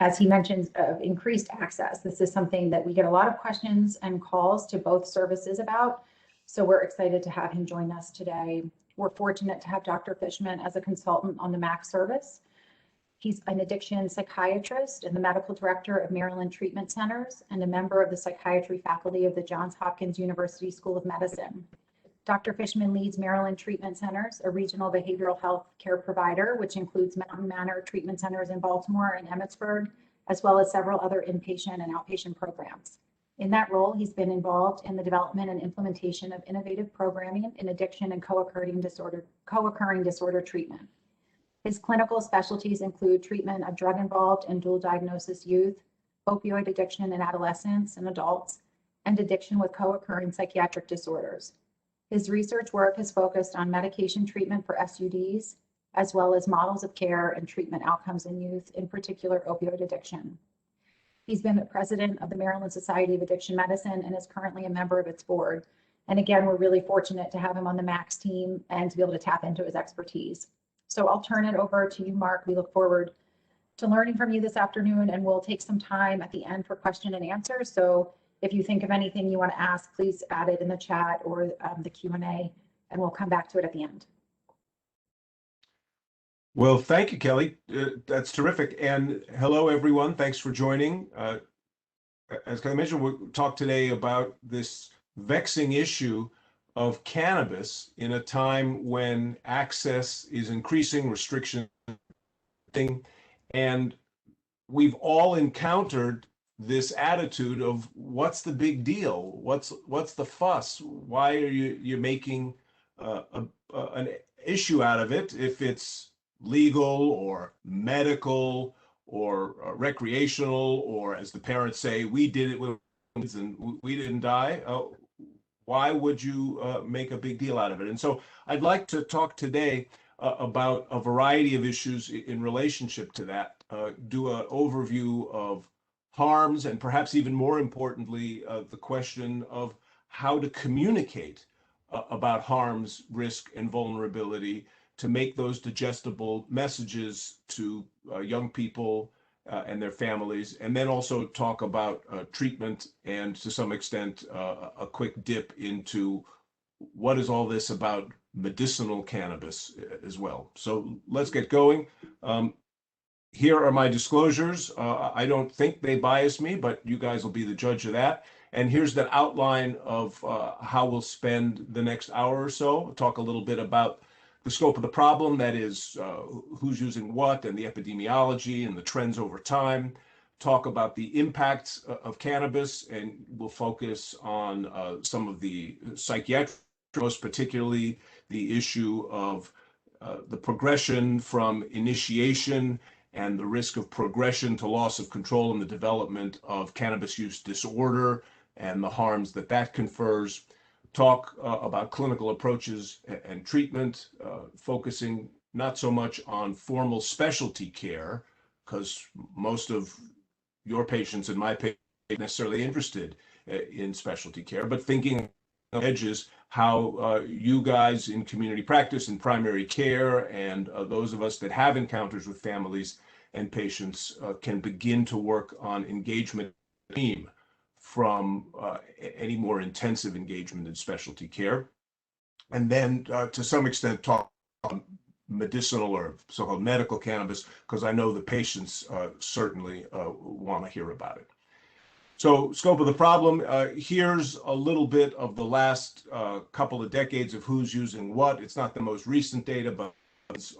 as he mentions, of increased access. This is something that we get a lot of questions and calls to both services about. So we're excited to have him join us today. We're fortunate to have Dr. Fishman as a consultant on the MAC service. He's an addiction psychiatrist and the medical director of Maryland Treatment Centers and a member of the psychiatry faculty of the Johns Hopkins University School of Medicine. Dr. Fishman leads Maryland Treatment Centers, a regional behavioral health care provider, which includes Mountain Manor Treatment Centers in Baltimore and Emmitsburg, as well as several other inpatient and outpatient programs. In that role, he's been involved in the development and implementation of innovative programming in addiction and co-occurring disorder treatment. His clinical specialties include treatment of drug-involved and dual diagnosis youth, opioid addiction in adolescents and adults, and addiction with co-occurring psychiatric disorders. His research work has focused on medication treatment for SUDs, as well as models of care and treatment outcomes in youth, in particular opioid addiction. He's been the president of the Maryland Society of Addiction Medicine and is currently a member of its board. And again, we're really fortunate to have him on the MACS team and to be able to tap into his expertise. So I'll turn it over to you, Mark. We look forward to learning from you this afternoon, and we'll take some time at the end for question and answer. So if you think of anything you want to ask, please add it in the chat or the Q&A, and we'll come back to it at the end. Well, thank you, Kelly. That's terrific. And hello, everyone. Thanks for joining. As Kelly mentioned, we'll talk today about this vexing issue of cannabis in a time when access is increasing, restriction, and we've all encountered this attitude of what's the big deal? What's the fuss? Why are you making an issue out of it if it's legal or medical or recreational, or as the parents say, we did it with kids and we didn't die? Why would you make a big deal out of it? And so I'd like to talk today about a variety of issues in relationship to that, do an overview of harms, and perhaps even more importantly, the question of how to communicate about harms, risk, and vulnerability to make those digestible messages to young people and their families, and then also talk about treatment and to some extent a quick dip into what is all this about medicinal cannabis as well. So let's get going. Here are my disclosures. I don't think they bias me, but you guys will be the judge of that. And here's the outline of how we'll spend the next hour or so. We'll talk a little bit about the scope of the problem, that is, who's using what, and the epidemiology and the trends over time. Talk about the impacts of cannabis, and we'll focus on some of the psychiatric, most particularly the issue of the progression from initiation and the risk of progression to loss of control and the development of cannabis use disorder and the harms that that confers. Talk about clinical approaches and treatment, focusing not so much on formal specialty care, because most of your patients and my patients aren't necessarily interested in specialty care, but thinking on edges how you guys in community practice and primary care and those of us that have encounters with families and patients can begin to work on engagement team from any more intensive engagement in specialty care. And then to some extent talk about medicinal or so-called medical cannabis, because I know the patients certainly want to hear about it. So scope of the problem, here's a little bit of the last couple of decades of who's using what. It's not the most recent data, but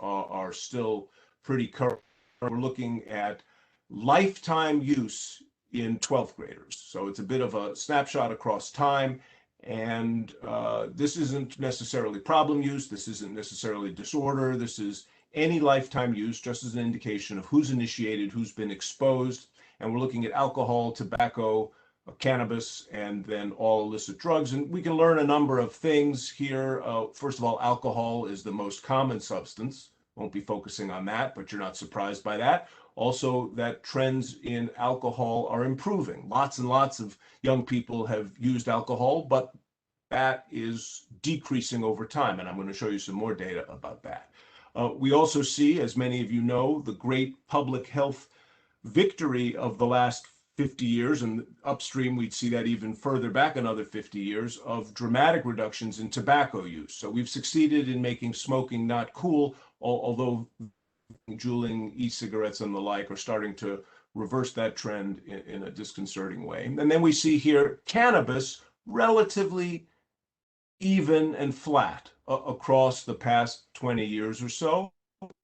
are still pretty current. We're looking at lifetime use in 12th graders. So it's a bit of a snapshot across time. And this isn't necessarily problem use. This isn't necessarily disorder. This is any lifetime use, just as an indication of who's initiated, who's been exposed. And we're looking at alcohol, tobacco, cannabis, and then all illicit drugs. And we can learn a number of things here. First of all, alcohol is the most common substance. Won't be focusing on that, but you're not surprised by that. Also, that trends in alcohol are improving. Lots and lots of young people have used alcohol, but that is decreasing over time. And I'm going to show you some more data about that. We also see, as many of you know, the great public health victory of the last 50 years, and upstream we'd see that even further back another 50 years, of dramatic reductions in tobacco use. So we've succeeded in making smoking not cool, although juuling, e-cigarettes and the like are starting to reverse that trend in a disconcerting way. And then we see here cannabis relatively even and flat across the past 20 years or so.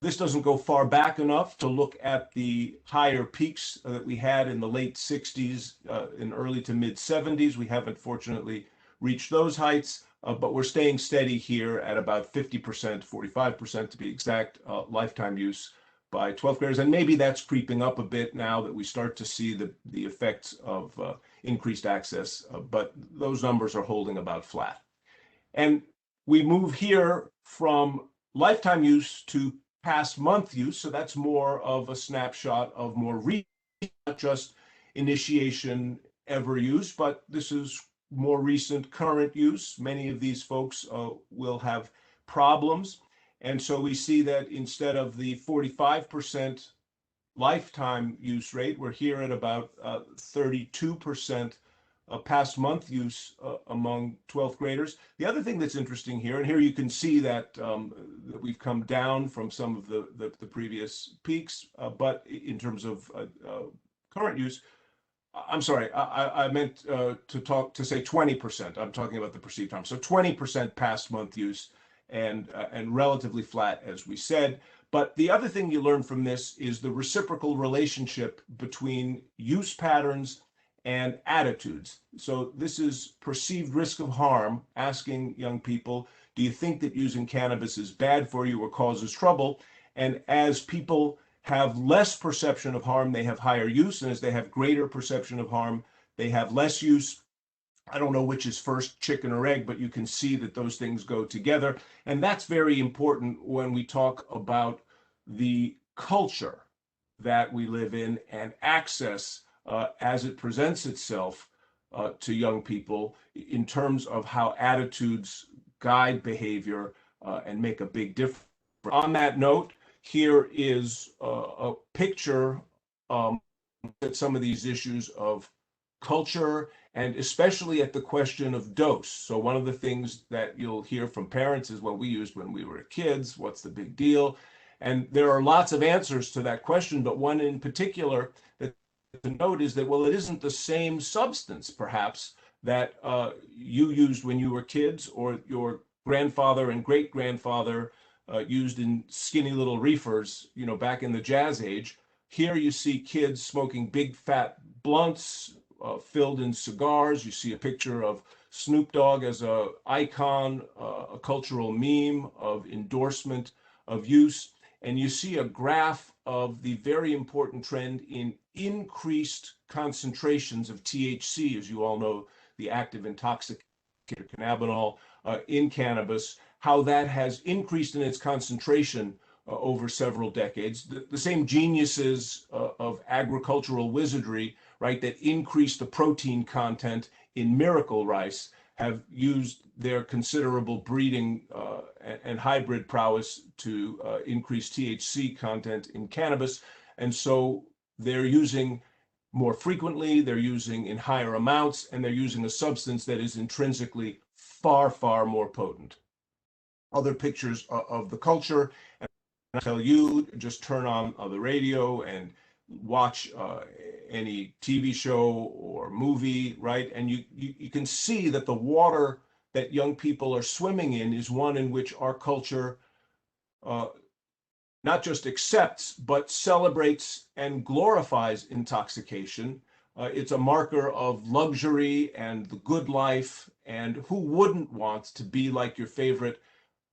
This doesn't go far back enough to look at the higher peaks that we had in the late 60s and early to mid 70s. We haven't fortunately reached those heights, but we're staying steady here at about 50%, 45% to be exact, lifetime use by 12th graders. And maybe that's creeping up a bit now that we start to see the effects of increased access, but those numbers are holding about flat. And we move here from lifetime use to past month use. So that's more of a snapshot of more recent, not just initiation ever use, but this is more recent current use. Many of these folks will have problems. And so we see that instead of the 45% lifetime use rate, we're here at about 32% past month use among 12th graders. The other thing that's interesting here, and here you can see that, that we've come down from some of the previous peaks, but in terms of current use, I'm sorry, I meant to say 20%. I'm talking about the perceived harm. So 20% past month use and relatively flat, as we said. But the other thing you learn from this is the reciprocal relationship between use patterns and attitudes. So this is perceived risk of harm, asking young people, do you think that using cannabis is bad for you or causes trouble? And as people have less perception of harm, they have higher use. And as they have greater perception of harm, they have less use. I don't know which is first, chicken or egg, but you can see that those things go together. And that's very important when we talk about the culture that we live in and access as it presents itself to young people in terms of how attitudes guide behavior and make a big difference. On that note, here is a picture at some of these issues of culture and especially at the question of dose. So one of the things that you'll hear from parents is what we used when we were kids, what's the big deal? And there are lots of answers to that question, but one in particular that to note is that, well, it isn't the same substance, perhaps, that you used when you were kids or your grandfather and great-grandfather used in skinny little reefers, you know, back in the jazz age. Here you see kids smoking big fat blunts filled in cigars. You see a picture of Snoop Dogg as a icon, a cultural meme of endorsement of use. And you see a graph of the very important trend in increased concentrations of THC, as you all know, the active intoxicator cannabinol in cannabis, how that has increased in its concentration over several decades. The same geniuses of agricultural wizardry, right, that increase the protein content in miracle rice have used their considerable breeding and hybrid prowess to increase THC content in cannabis. And so they're using more frequently, they're using in higher amounts, and they're using a substance that is intrinsically far, far more potent. Other pictures of the culture, and I tell you, just turn on the radio and watch any TV show or movie, right? And you can see that the water that young people are swimming in is one in which our culture not just accepts, but celebrates and glorifies intoxication. It's a marker of luxury and the good life, and who wouldn't want to be like your favorite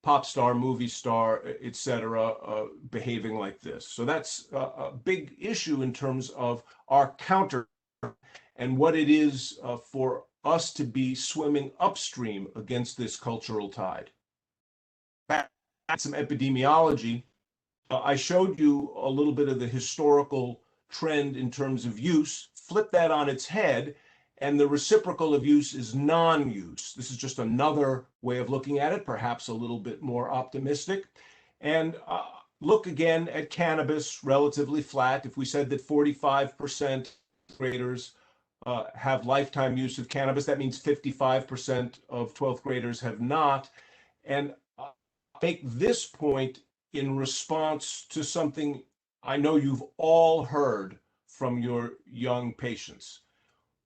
pop star, movie star, etc., behaving like this. So that's a big issue in terms of our counter and what it is for us to be swimming upstream against this cultural tide. Back to some epidemiology. I showed you a little bit of the historical trend in terms of use. Flip that on its head, and the reciprocal of use is non-use. This is just another way of looking at it, perhaps a little bit more optimistic. And look again at cannabis, relatively flat. If we said that 45% graders have lifetime use of cannabis, that means 55% of 12th graders have not. And I make this point in response to something I know you've all heard from your young patients.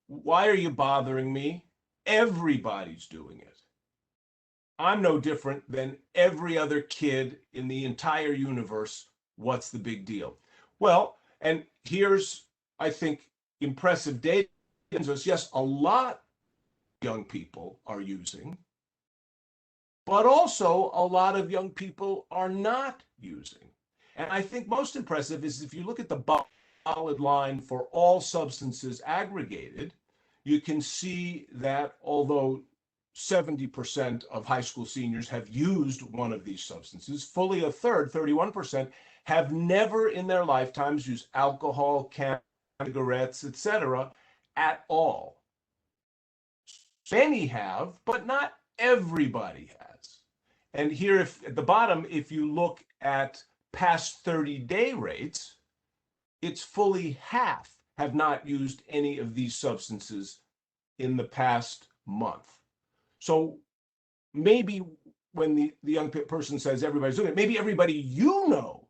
Why are you bothering me? Everybody's doing it. I'm no different than every other kid in the entire universe. What's the big deal? Well, and here's, I think, impressive data. Yes, a lot of young people are using, but also a lot of young people are not using. And I think most impressive is if you look at the solid line for all substances aggregated, you can see that although 70% of high school seniors have used one of these substances, fully a third, 31%, have never in their lifetimes used alcohol, cannabis, cigarettes, etc. at all. Many have, but not everybody has. And here, if at the bottom, if you look at past 30-day rates, it's fully half have not used any of these substances in the past month. So maybe when the young person says everybody's doing it, maybe everybody you know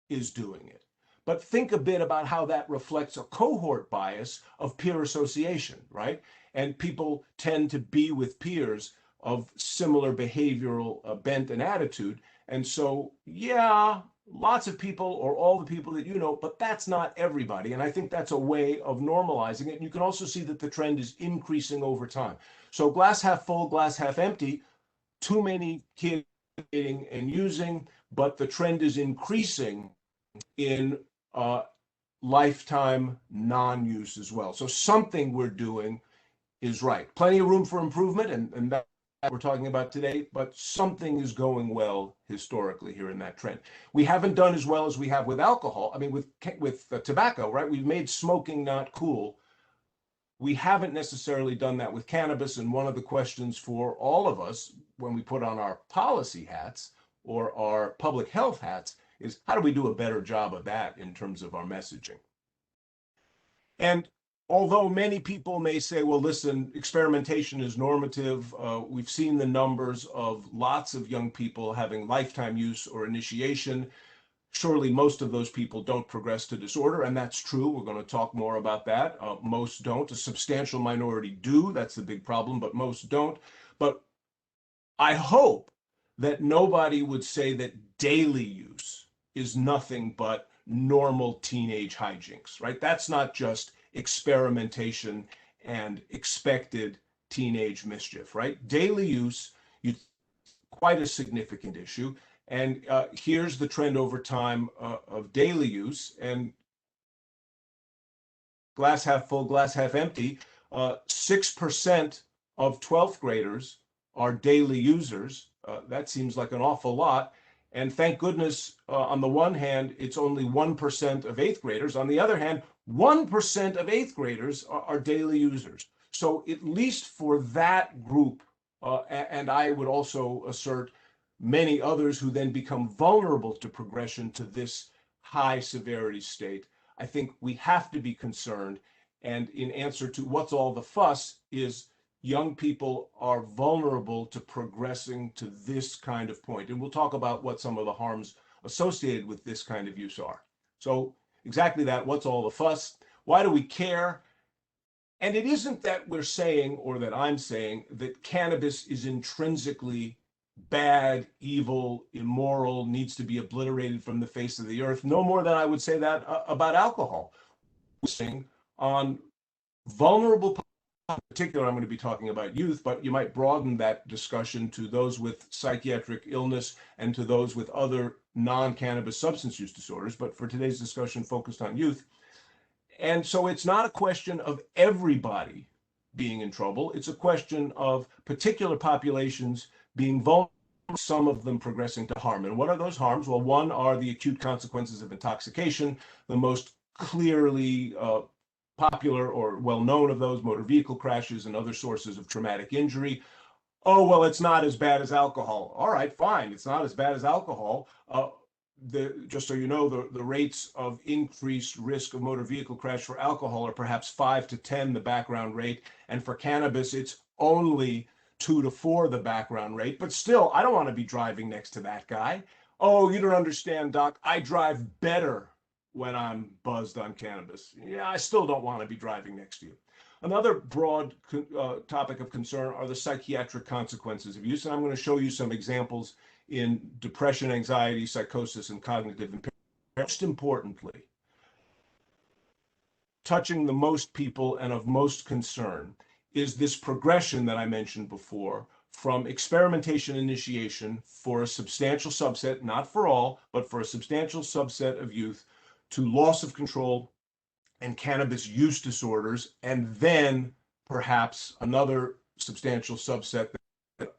is doing it. But think a bit about how that reflects a cohort bias of peer association, right? And people tend to be with peers of similar behavioral bent and attitude. And so, yeah, lots of people or all the people that you know, but that's not everybody. And I think that's a way of normalizing it. And you can also see that the trend is increasing over time. So glass half full, glass half empty, too many kids getting and using, but the trend is increasing in lifetime non-use as well. So something we're doing is right. Plenty of room for improvement, and that we're talking about today, but something is going well historically here in that trend. We haven't done as well as we have with alcohol. I mean, with tobacco, right? We've made smoking not cool. We haven't necessarily done that with cannabis, and one of the questions for all of us when we put on our policy hats or our public health hats is how do we do a better job of that in terms of our messaging? And although many people may say, well, listen, experimentation is normative, we've seen the numbers of lots of young people having lifetime use or initiation. Surely most of those people don't progress to disorder, and that's true. We're going to talk more about that. Most don't. A substantial minority do. That's the big problem, but most don't. But I hope that nobody would say that daily use is nothing but normal teenage hijinks, right? That's not just experimentation and expected teenage mischief, right? Daily use, quite a significant issue. And here's the trend over time of daily use, and glass half full, glass half empty. 6% of 12th graders are daily users. That seems like an awful lot. And thank goodness, on the one hand, it's only 1% of 8th graders. On the other hand, 1% of 8th graders are daily users. So at least for that group, and I would also assert many others who then become vulnerable to progression to this high severity state, I think we have to be concerned. And in answer to what's all the fuss is young people are vulnerable to progressing to this kind of point. And we'll talk about what some of the harms associated with this kind of use are. So exactly that, what's all the fuss? Why do we care? And it isn't that we're saying, or that I'm saying, that cannabis is intrinsically bad, evil, immoral, needs to be obliterated from the face of the earth. No more than I would say that about alcohol. We're saying on vulnerable, in particular, I'm going to be talking about youth, but you might broaden that discussion to those with psychiatric illness and to those with other non-cannabis substance use disorders. But for today's discussion, focused on youth. And so it's not a question of everybody being in trouble. It's a question of particular populations being vulnerable, some of them progressing to harm. And what are those harms? Well, one are the acute consequences of intoxication. The most clearly popular or well-known of those, motor vehicle crashes and other sources of traumatic injury. Oh, well, it's not as bad as alcohol. All right, fine. It's not as bad as alcohol. just so you know, the rates of increased risk of motor vehicle crash for alcohol are perhaps 5 to 10 the background rate, and for cannabis it's only 2 to 4 the background rate. But still, I don't want to be driving next to that guy. Oh, you don't understand, Doc. I drive better when I'm buzzed on cannabis. Yeah, I still don't want to be driving next to you. Another broad topic of concern are the psychiatric consequences of use, and I'm going to show you some examples in depression, anxiety, psychosis, and cognitive impairment. Most importantly, touching the most people and of most concern is this progression that I mentioned before from experimentation initiation for a substantial subset, not for all, but for a substantial subset of youth, to loss of control and cannabis use disorders, and then perhaps another substantial subset,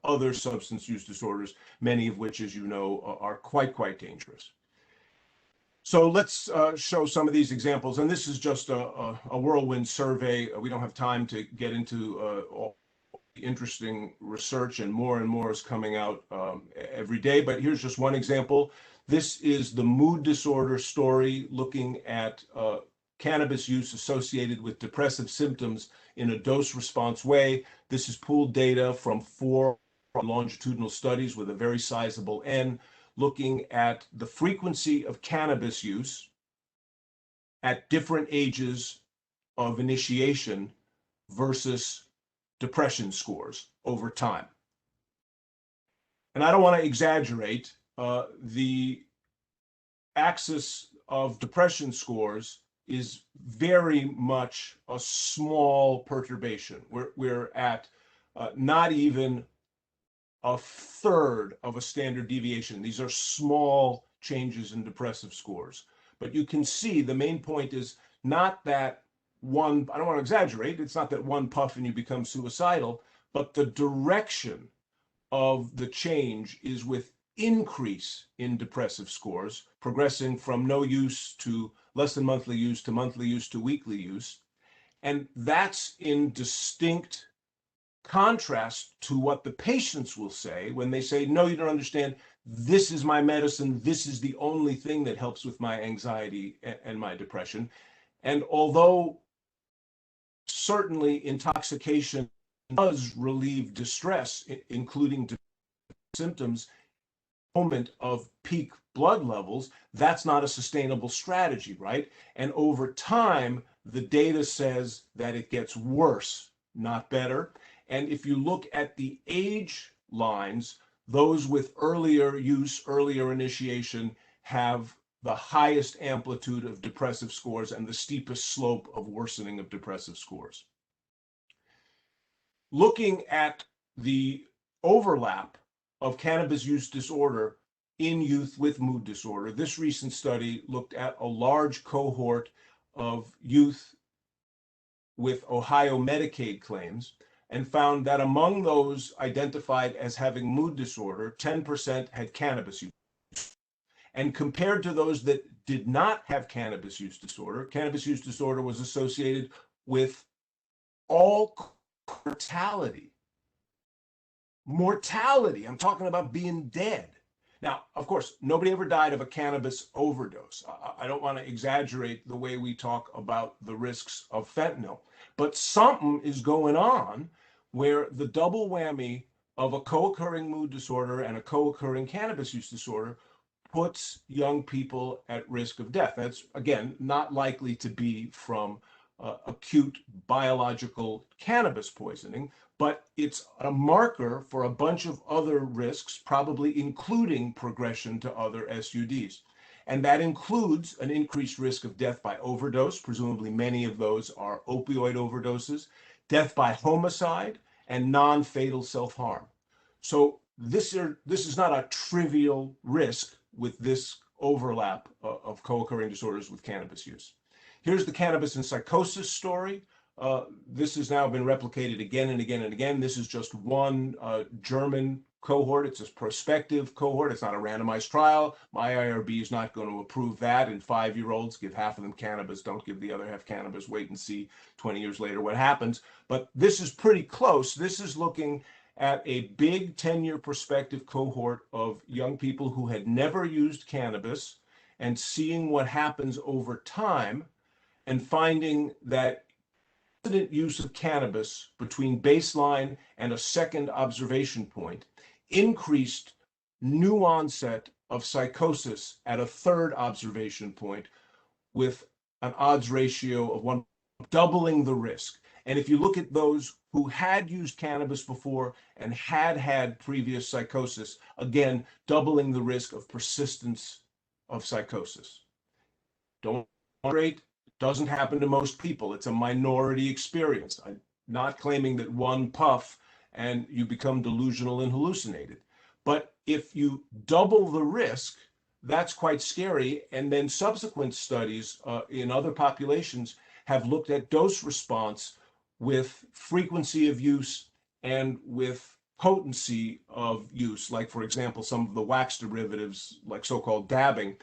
other substance use disorders, many of which, as you know, are quite dangerous. So let's show some of these examples, and this is just a whirlwind survey. We don't have time to get into all the interesting research, and more is coming out every day, but here's just one example. This is the mood disorder story, looking at cannabis use associated with depressive symptoms in a dose-response way. This is pooled data from 4 longitudinal studies with a very sizable N, looking at the frequency of cannabis use at different ages of initiation versus depression scores over time. And I don't want to exaggerate, the axis of depression scores is very much a small perturbation. We're at not even a third of a standard deviation. These are small changes in depressive scores. But you can see the main point is not that one, I don't want to exaggerate, it's not that one puff and you become suicidal, but the direction of the change is with increase in depressive scores, progressing from no use to less than monthly use to monthly use to weekly use. And that's in distinct contrast to what the patients will say when they say, no, you don't understand, this is my medicine, this is the only thing that helps with my anxiety and my depression. And although certainly intoxication does relieve distress, including symptoms, moment of peak blood levels, that's not a sustainable strategy, right? And over time, the data says that it gets worse, not better. And if you look at the age lines, those with earlier use, earlier initiation, have the highest amplitude of depressive scores and the steepest slope of worsening of depressive scores. Looking at the overlap of cannabis use disorder in youth with mood disorder, this recent study looked at a large cohort of youth with Ohio Medicaid claims and found that among those identified as having mood disorder, 10% had cannabis use. And compared to those that did not have cannabis use disorder was associated with all mortality. Mortality, I'm talking about being dead. Now, of course, nobody ever died of a cannabis overdose. I don't want to exaggerate the way we talk about the risks of fentanyl, but something is going on where the double whammy of a co-occurring mood disorder and a co-occurring cannabis use disorder puts young people at risk of death. That's, again, not likely to be from acute biological cannabis poisoning, but it's a marker for a bunch of other risks, probably including progression to other SUDs. And that includes an increased risk of death by overdose. Presumably many of those are opioid overdoses, death by homicide, and non-fatal self-harm. So this is not a trivial risk with this overlap of co-occurring disorders with cannabis use. Here's the cannabis and psychosis story. This has now been replicated again and again and again. This is just one German cohort. It's a prospective cohort. It's not a randomized trial. My IRB is not going to approve that in 5-year-olds. Give half of them cannabis, don't give the other half cannabis, wait and see 20 years later what happens. But this is pretty close. This is looking at a big 10-year prospective cohort of young people who had never used cannabis and seeing what happens over time and finding that use of cannabis between baseline and a second observation point increased new onset of psychosis at a third observation point with an odds ratio of 1, doubling the risk. And if you look at those who had used cannabis before and had previous psychosis, again, doubling the risk of persistence of psychosis. Don't rate, doesn't happen to most people. It's a minority experience. I'm not claiming that one puff and you become delusional and hallucinated. But if you double the risk, that's quite scary. And then subsequent studies in other populations have looked at dose response with frequency of use and with potency of use, like, for example, some of the wax derivatives, like so-called dabbing.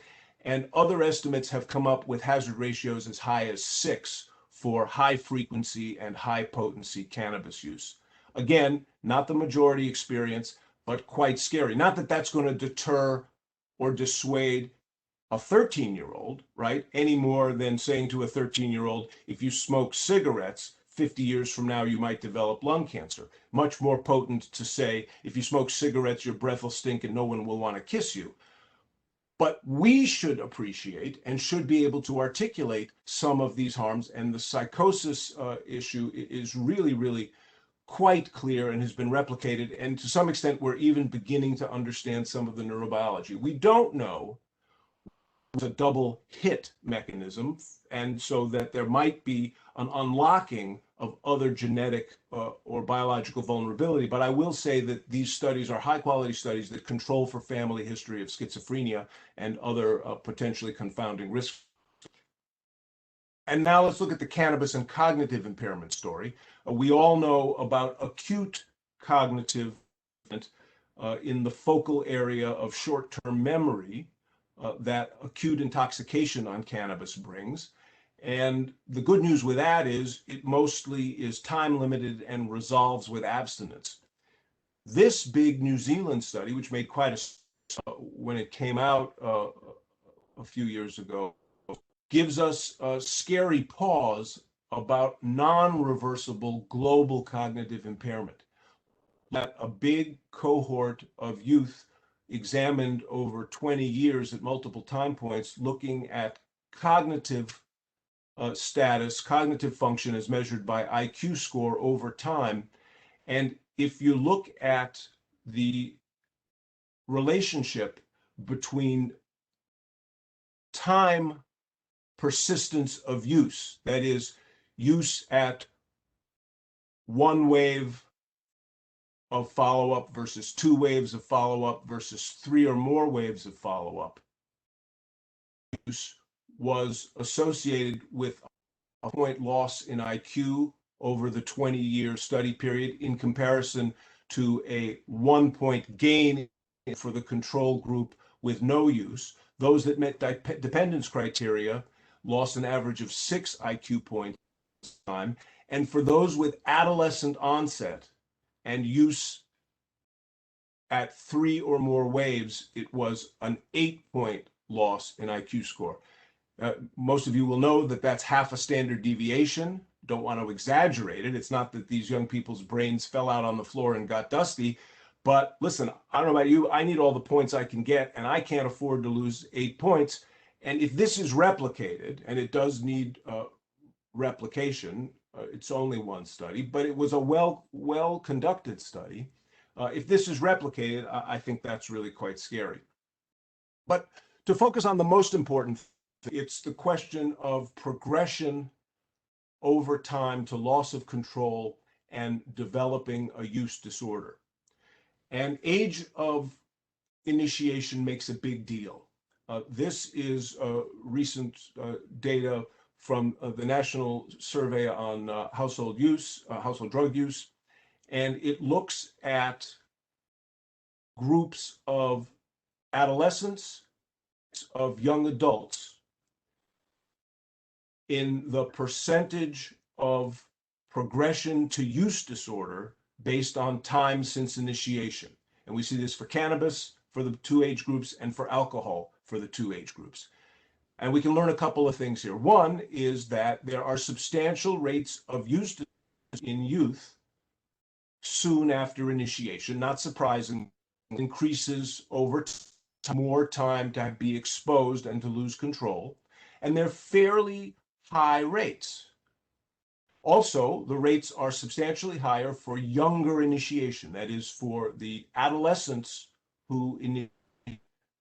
And other estimates have come up with hazard ratios as high as 6 for high frequency and high potency cannabis use. Again, not the majority experience, but quite scary. Not that that's going to deter or dissuade a 13-year-old, right? Any more than saying to a 13-year-old, if you smoke cigarettes, 50 years from now, you might develop lung cancer. Much more potent to say, if you smoke cigarettes, your breath will stink and no one will want to kiss you. But we should appreciate and should be able to articulate some of these harms. And the psychosis issue is really, really quite clear and has been replicated. And to some extent, we're even beginning to understand some of the neurobiology. We don't know a double hit mechanism, and so that there might be an unlocking of other genetic or biological vulnerability. But I will say that these studies are high quality studies that control for family history of schizophrenia and other potentially confounding risks. And now let's look at the cannabis and cognitive impairment story. We all know about acute cognitive in the focal area of short-term memory that acute intoxication on cannabis brings. And the good news with that is it mostly is time limited and resolves with abstinence. This big New Zealand study, which made quite a when it came out a few years ago, gives us a scary pause about non-reversible global cognitive impairment. That a big cohort of youth examined over 20 years at multiple time points, looking at cognitive status, cognitive function as measured by IQ score over time. And if you look at the relationship between time persistence of use, that is, use at one wave of follow-up versus 2 waves of follow-up versus 3 or more waves of follow-up, use was associated with a point loss in IQ over the 20-year study period in comparison to a 1-point gain for the control group with no use. Those that met dependence criteria lost an average of 6 IQ points time. And for those with adolescent onset and use at 3 or more waves, it was an 8-point loss in IQ score. Most of you will know that that's half a standard deviation. Don't want to exaggerate it. It's not that these young people's brains fell out on the floor and got dusty. But listen, I don't know about you, I need all the points I can get, and I can't afford to lose 8 points. And if this is replicated, and it does need replication, it's only one study, but it was a well conducted study. If this is replicated, I think that's really quite scary. But to focus on the most important thing, it's the question of progression over time to loss of control and developing a use disorder. And age of initiation makes a big deal. This is recent data from the National Survey on Household Drug Use, and it looks at groups of adolescents, of young adults, in the percentage of progression to use disorder based on time since initiation. And we see this for cannabis for the two age groups and for alcohol for the two age groups. And we can learn a couple of things here. One is that there are substantial rates of use in youth soon after initiation, not surprising, increases over more time to be exposed and to lose control. And they're fairly high rates. Also, the rates are substantially higher for younger initiation. That is, for the adolescents who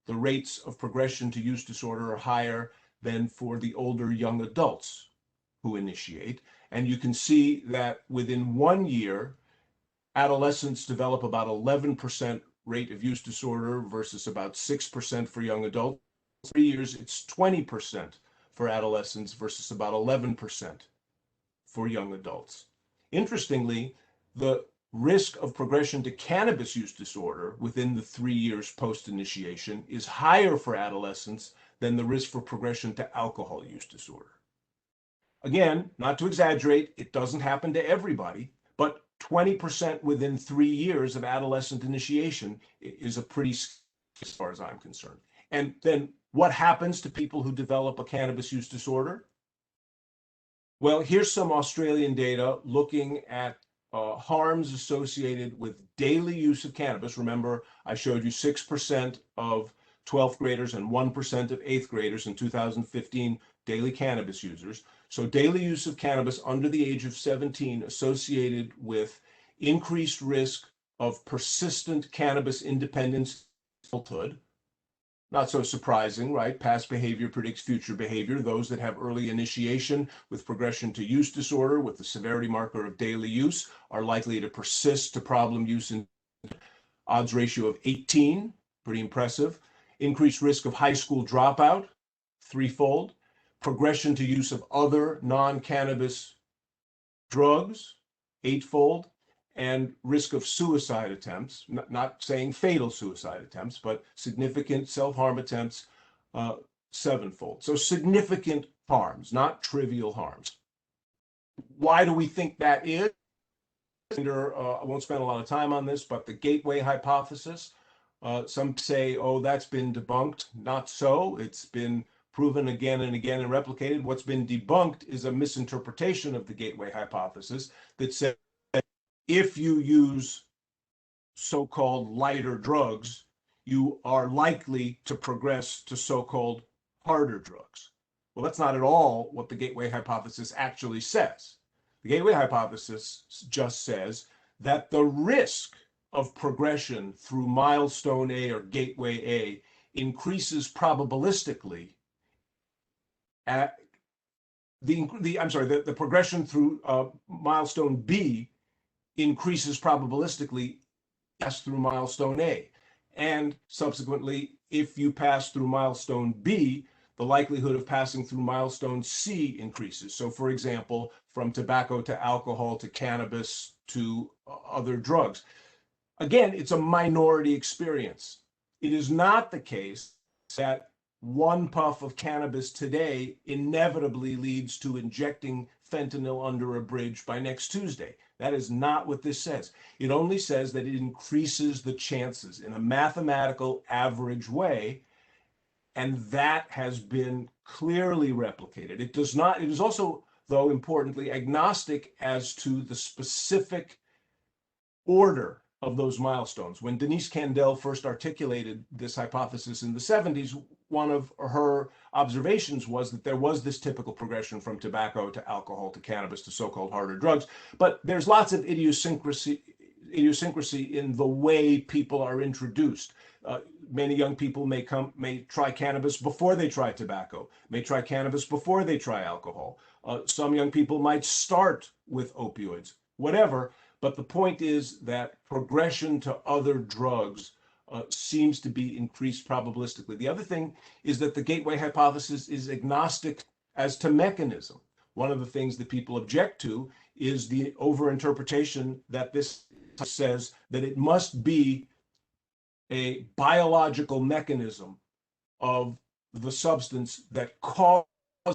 the rates of progression to use disorder are higher than for the older young adults who initiate. And you can see that within 1 year, adolescents develop about 11% rate of use disorder versus about 6% for young adults. 3 years, it's 20% for adolescents versus about 11% for young adults. Interestingly, the risk of progression to cannabis use disorder within the 3 years post-initiation is higher for adolescents than the risk for progression to alcohol use disorder. Again, not to exaggerate, it doesn't happen to everybody, but 20% within 3 years of adolescent initiation is a pretty, as far as I'm concerned. And then what happens to people who develop a cannabis use disorder? Well, here's some Australian data looking at harms associated with daily use of cannabis. Remember, I showed you 6% of 12th graders and 1% of 8th graders in 2015 daily cannabis users. So daily use of cannabis under the age of 17 associated with increased risk of persistent cannabis independence in adulthood. Not so surprising, right? Past behavior predicts future behavior. Those that have early initiation with progression to use disorder with the severity marker of daily use are likely to persist to problem use in odds ratio of 18, pretty impressive. Increased risk of high school dropout, threefold. Progression to use of other non-cannabis drugs, eightfold. And risk of suicide attempts, not saying fatal suicide attempts, but significant self-harm attempts, sevenfold. So significant harms, not trivial harms. Why do we think that is? I won't spend a lot of time on this, but the gateway hypothesis, some say, oh, that's been debunked. Not so. It's been proven again and again and replicated. What's been debunked is a misinterpretation of the gateway hypothesis that says if you use so-called lighter drugs, you are likely to progress to so-called harder drugs. Well, that's not at all what the gateway hypothesis actually says. The gateway hypothesis just says that the risk of progression through milestone A or gateway A increases probabilistically at the progression through milestone B increases probabilistically pass through milestone A. And subsequently, if you pass through milestone B, the likelihood of passing through milestone C increases. So for example, from tobacco to alcohol to cannabis to other drugs. Again, it's a minority experience. It is not the case that one puff of cannabis today inevitably leads to injecting fentanyl under a bridge by next Tuesday. That is not what this says. It only says that it increases the chances in a mathematical average way, and that has been clearly replicated. It does not, it is also, though importantly, agnostic as to the specific order of those milestones. When Denise Kandel first articulated this hypothesis in the 70s, one of her observations was that there was this typical progression from tobacco to alcohol to cannabis to so-called harder drugs, but there's lots of idiosyncrasy in the way people are introduced. Many young people may try cannabis before they try tobacco, may try cannabis before they try alcohol. Some young people might start with opioids, whatever. But the point is that progression to other drugs seems to be increased probabilistically. The other thing is that the gateway hypothesis is agnostic as to mechanism. One of the things that people object to is the overinterpretation that this says that it must be a biological mechanism of the substance that causes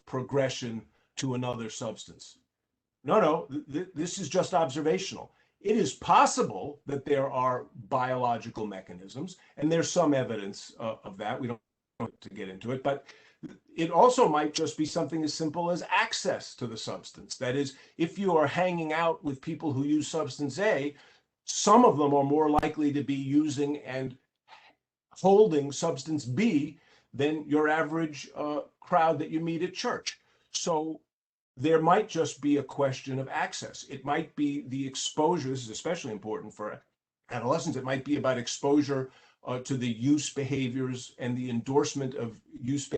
progression to another substance. No, this is just observational. It is possible that there are biological mechanisms, and there's some evidence of that. We don't want to get into it, but it also might just be something as simple as access to the substance. That is, if you are hanging out with people who use substance A, some of them are more likely to be using and holding substance B than your average crowd that you meet at church. So there might just be a question of access. It might be the exposure. This is especially important for adolescents. It might be about exposure to the use behaviors and the endorsement of use behaviors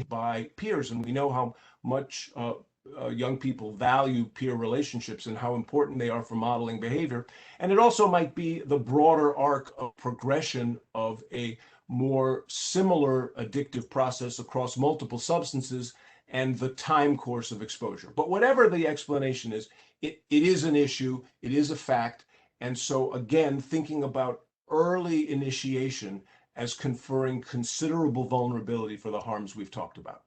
by peers. And we know how much young people value peer relationships and how important they are for modeling behavior. And it also might be the broader arc of progression of a more similar addictive process across multiple substances and the time course of exposure. But whatever the explanation is, it is an issue, it is a fact. And so again, thinking about early initiation as conferring considerable vulnerability for the harms we've talked about.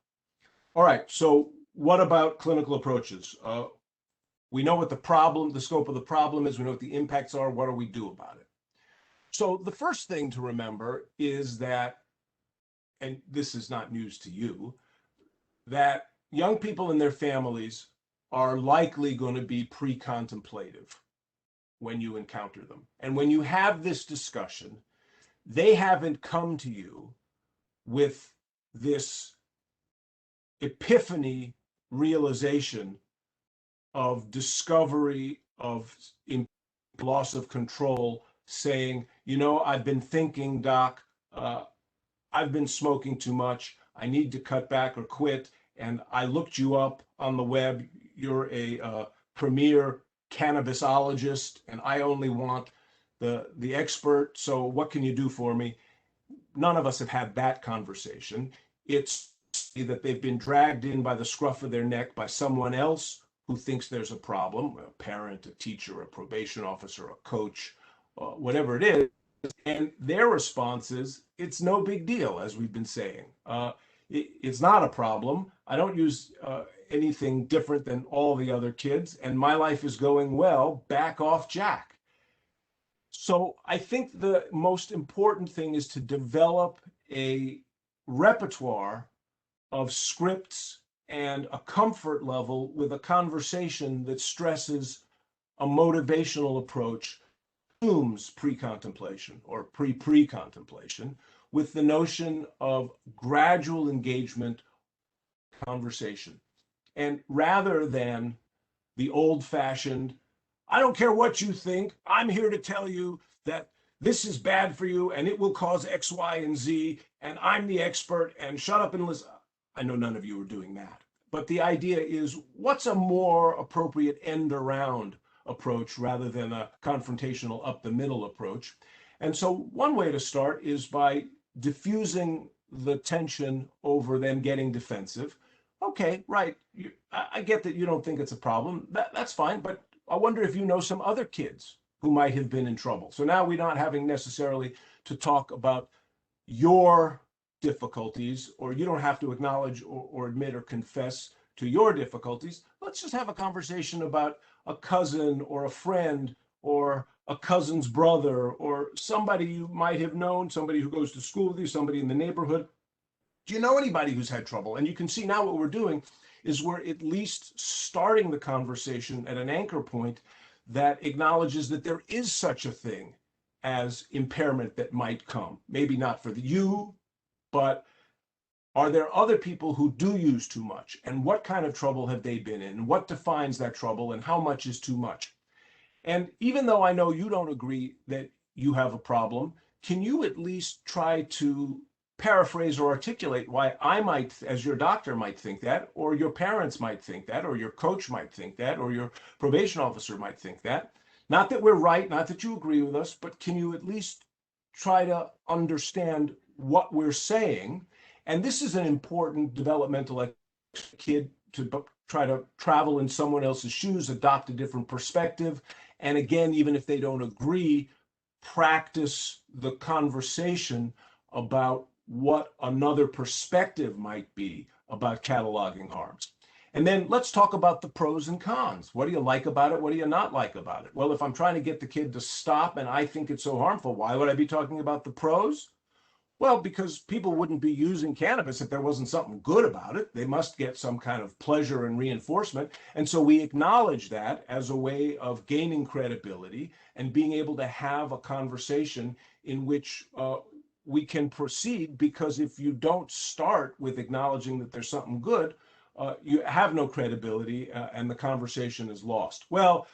All right, so what about clinical approaches? We know what the scope of the problem is, we know what the impacts are, what do we do about it? So the first thing to remember is that, and this is not news to you, that young people and their families are likely going to be pre-contemplative when you encounter them. And when you have this discussion, they haven't come to you with this epiphany realization of discovery of loss of control, saying, you know, I've been thinking, doc, I've been smoking too much. I need to cut back or quit. And I looked you up on the web. You're a premier cannabisologist, and I only want the expert. So what can you do for me? None of us have had that conversation. It's that they've been dragged in by the scruff of their neck by someone else who thinks there's a problem, a parent, a teacher, a probation officer, a coach, whatever it is. And their response is, it's no big deal, as we've been saying. It's not a problem. I don't use anything different than all the other kids, and my life is going well. Back off, Jack. So I think the most important thing is to develop a repertoire of scripts and a comfort level with a conversation that stresses a motivational approach, assumes pre-contemplation or pre-contemplation, with the notion of gradual engagement conversation. And rather than the old-fashioned, I don't care what you think, I'm here to tell you that this is bad for you and it will cause X, Y, and Z, and I'm the expert, and shut up and listen. I know none of you are doing that. But the idea is, what's a more appropriate end around approach rather than a confrontational up the middle approach? And so one way to start is by diffusing the tension over them getting defensive. Okay, right. I get that you don't think it's a problem. That's fine, but I wonder if you know some other kids who might have been in trouble. So now we're not having necessarily to talk about your difficulties, or you don't have to acknowledge or admit or confess to your difficulties. Let's just have a conversation about a cousin or a friend or a cousin's brother or somebody you might have known, somebody who goes to school with you, somebody in the neighborhood. Do you know anybody who's had trouble? And you can see now what we're doing is we're at least starting the conversation at an anchor point that acknowledges that there is such a thing as impairment that might come. Maybe not for you, but are there other people who do use too much? And what kind of trouble have they been in? What defines that trouble, and how much is too much? And even though I know you don't agree that you have a problem, can you at least try to paraphrase or articulate why I might, as your doctor, might think that, or your parents might think that, or your coach might think that, or your probation officer might think that? Not that we're right, not that you agree with us, but can you at least try to understand what we're saying? And this is an important developmental kid to try to travel in someone else's shoes, adopt a different perspective. And again, even if they don't agree, practice the conversation about what another perspective might be about cataloging harms. And then let's talk about the pros and cons. What do you like about it? What do you not like about it? Well, if I'm trying to get the kid to stop and I think it's so harmful, why would I be talking about the pros? Well, because people wouldn't be using cannabis if there wasn't something good about it. They must get some kind of pleasure and reinforcement. And so we acknowledge that as a way of gaining credibility and being able to have a conversation in which we can proceed. Because if you don't start with acknowledging that there's something good, you have no credibility and the conversation is lost. Well,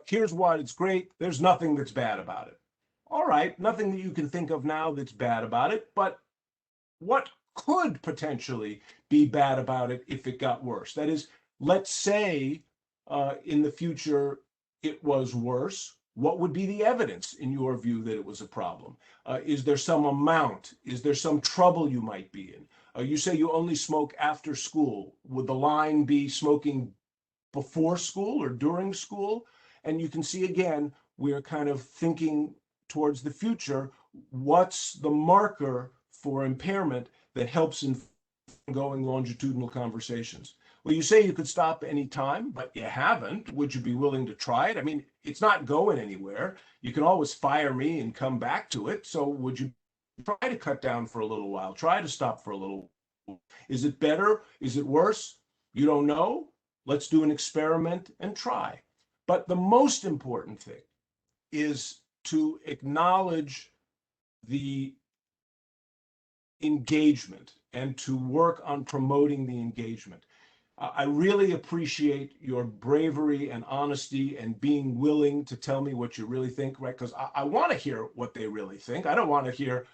here's why it's great. There's nothing that's bad about it. All right, nothing that you can think of now that's bad about it, but what could potentially be bad about it if it got worse? That is, let's say in the future it was worse. What would be the evidence in your view that it was a problem? Is there some amount? Is there some trouble you might be in? You say you only smoke after school. Would the line be smoking before school or during school? And you can see again, we're kind of thinking towards the future. What's the marker for impairment that helps in ongoing longitudinal conversations? Well, you say you could stop any time, but you haven't. Would you be willing to try it? I mean, it's not going anywhere. You can always fire me and come back to it. So would you try to cut down for a little while? Try to stop for a little while. Is it better? Is it worse? You don't know? Let's do an experiment and try. But the most important thing is to acknowledge the engagement and to work on promoting the engagement. I really appreciate your bravery and honesty and being willing to tell me what you really think, right? Because I want to hear what they really think. I don't want to hear,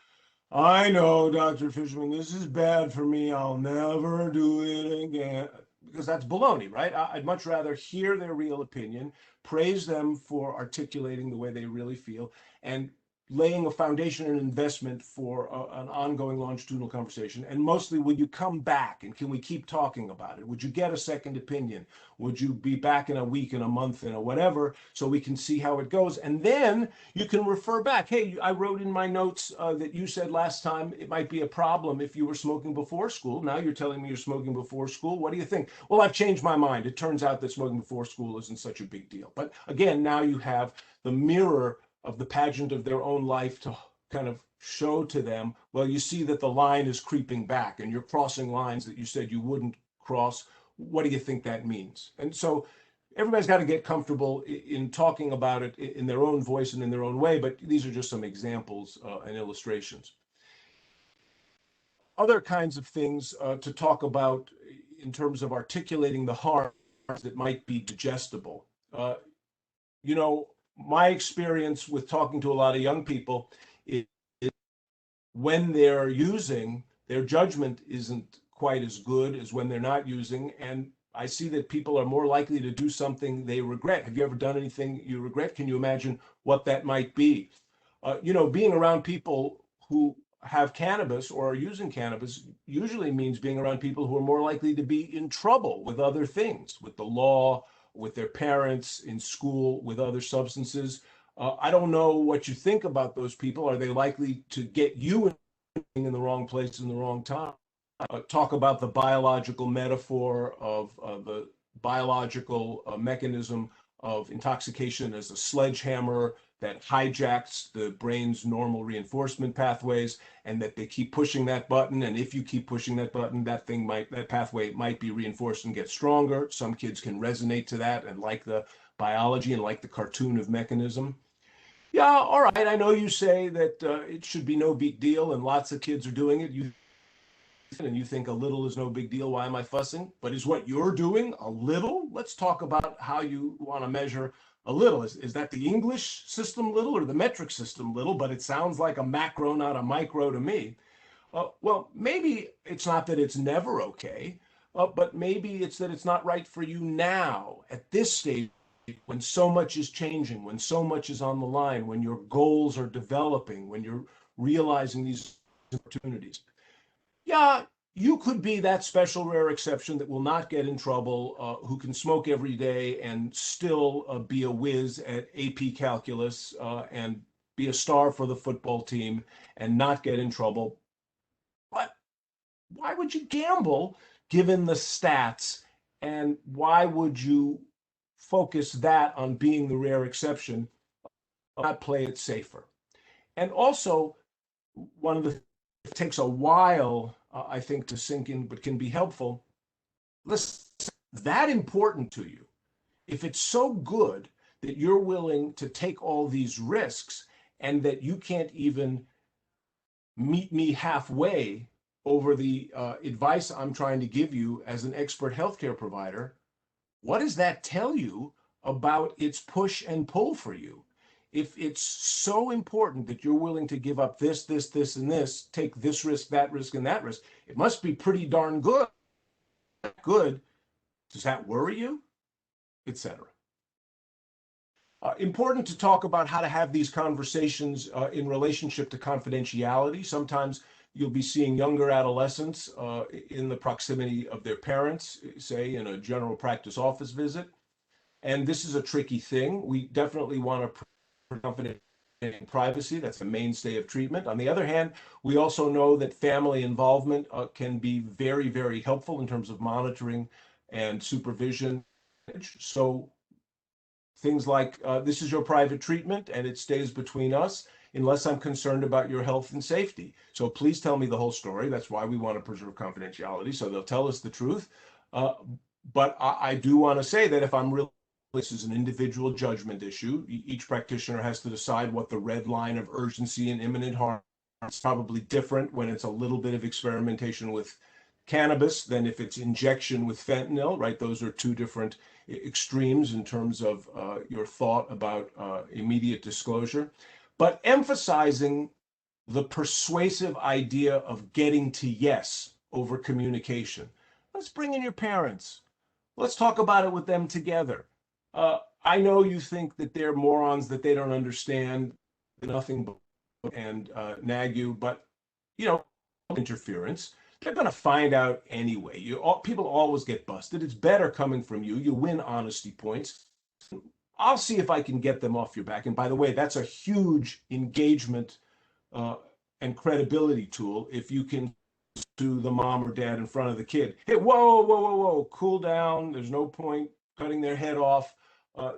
I know, Dr. Fishman, this is bad for me. I'll never do it again. Because that's baloney, right? I'd much rather hear their real opinion, praise them for articulating the way they really feel, and laying a foundation and investment for an ongoing longitudinal conversation. And mostly, would you come back and can we keep talking about it? Would you get a second opinion? Would you be back in a week, in a month, in a whatever, so we can see how it goes? And then you can refer back. Hey, I wrote in my notes that you said last time it might be a problem if you were smoking before school. Now you're telling me you're smoking before school. What do you think? Well, I've changed my mind. It turns out that smoking before school isn't such a big deal. But again, now you have the mirror of the pageant of their own life to kind of show to them, well, you see that the line is creeping back and you're crossing lines that you said you wouldn't cross. What do you think that means? And so everybody's got to get comfortable in talking about it in their own voice and in their own way, but these are just some examples and illustrations. Other kinds of things to talk about in terms of articulating the harms that might be digestible. You know, my experience with talking to a lot of young people is when they're using, their judgment isn't quite as good as when they're not using. And I see that people are more likely to do something they regret. Have you ever done anything you regret? Can you imagine what that might be? You know, being around people who have cannabis or are using cannabis usually means being around people who are more likely to be in trouble with other things, with the law, with their parents, in school, with other substances. I don't know what you think about those people. Are they likely to get you in the wrong place in the wrong time? Talk about the biological metaphor of the biological mechanism of intoxication as a sledgehammer that hijacks the brain's normal reinforcement pathways, and that they keep pushing that button. And if you keep pushing that button, that pathway might be reinforced and get stronger. Some kids can resonate to that and like the biology and like the cartoon of mechanism. Yeah, all right. I know you say that it should be no big deal, and lots of kids are doing it. You think a little is no big deal. Why am I fussing? But is what you're doing a little? Let's talk about how you want to measure a little. Is that the English system little or the metric system little? But it sounds like a macro, not a micro to me. Well, maybe it's not that it's never okay, but maybe it's that it's not right for you now at this stage when so much is changing, when so much is on the line, when your goals are developing, when you're realizing these opportunities. Yeah, you could be that special rare exception that will not get in trouble, who can smoke every day and still be a whiz at AP calculus and be a star for the football team and not get in trouble. But why would you gamble given the stats And why would you focus that on being the rare exception, not play it safer? And also, one of the it takes a while, I think, to sink in, but can be helpful. Listen, that important to you, if it's so good that you're willing to take all these risks and that you can't even meet me halfway over the advice I'm trying to give you as an expert healthcare provider, what does that tell you about its push and pull for you? If it's so important that you're willing to give up this, and this, take this risk, and that risk, it must be pretty darn good. Good. Does that worry you? Etc. Important to talk about how to have these conversations in relationship to confidentiality. Sometimes you'll be seeing younger adolescents in the proximity of their parents, say in a general practice office visit. And this is a tricky thing. We definitely want to confidentiality and privacy. That's a mainstay of treatment. On the other hand, we also know that family involvement can be very, very helpful in terms of monitoring and supervision. So things like this is your private treatment and it stays between us unless I'm concerned about your health and safety. So please tell me the whole story. That's why we want to preserve confidentiality. So they'll tell us the truth. But I do want to say that if I'm really, this is an individual judgment issue. Each practitioner has to decide what the red line of urgency and imminent harm. It's probably different when it's a little bit of experimentation with cannabis than if it's injection with fentanyl, right? Those are two different extremes in terms of your thought about immediate disclosure. But emphasizing the persuasive idea of getting to yes over communication. Let's bring in your parents. Let's talk about it with them together. I know you think that they're morons, that they don't understand nothing but and nag you, but you know, interference. They're going to find out anyway. People always get busted. It's better coming from you. You win honesty points. I'll see if I can get them off your back. And by the way, that's a huge engagement uh, and credibility tool if you can to the mom or dad in front of the kid. Hey, whoa, cool down. There's no point cutting their head off.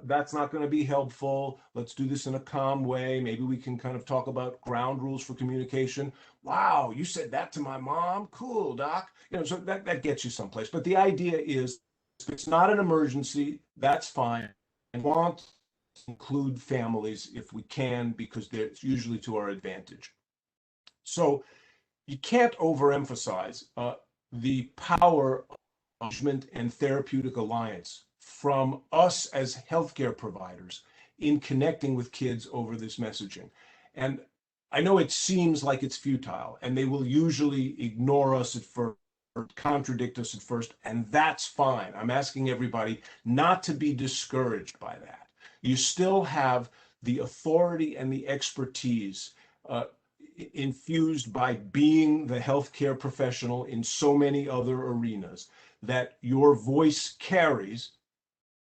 That's not going to be helpful. Let's do this in a calm way. Maybe we can kind of talk about ground rules for communication. Wow, you said that to my mom? Cool, doc. You know, so that gets you someplace. But the idea is, if it's not an emergency, that's fine. And want to include families if we can, because it's usually to our advantage. So you can't overemphasize the power of management and therapeutic alliance from us as healthcare providers in connecting with kids over this messaging. And I know it seems like it's futile, and they will usually ignore us at first, or contradict us at first, and that's fine. I'm asking everybody not to be discouraged by that. You still have the authority and the expertise infused by being the healthcare professional in so many other arenas that your voice carries,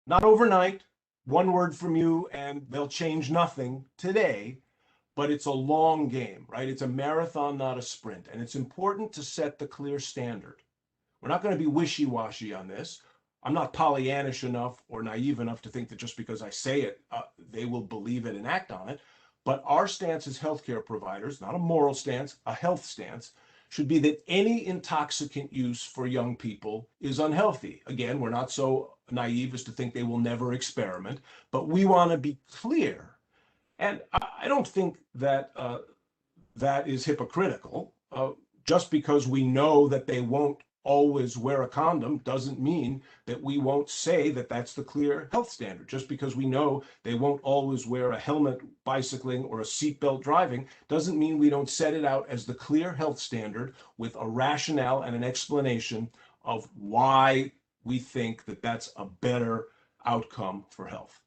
not overnight, one word from you and they'll change nothing today, but it's a long game, right? It's a marathon, not a sprint. And it's important to set the clear standard. We're not going to be wishy-washy on this. I'm not Pollyannish enough or naive enough to think that just because I say it, they will believe it and act on it. But our stance as healthcare providers, not a moral stance, a health stance, should be that any intoxicant use for young people is unhealthy. Again, we're not so naive as to think they will never experiment, but we want to be clear. And I don't think that that is hypocritical. Just because we know that they won't always wear a condom doesn't mean that we won't say that that's the clear health standard. Just because we know they won't always wear a helmet bicycling or a seatbelt driving doesn't mean we don't set it out as the clear health standard with a rationale and an explanation of why we think that that's a better outcome for health.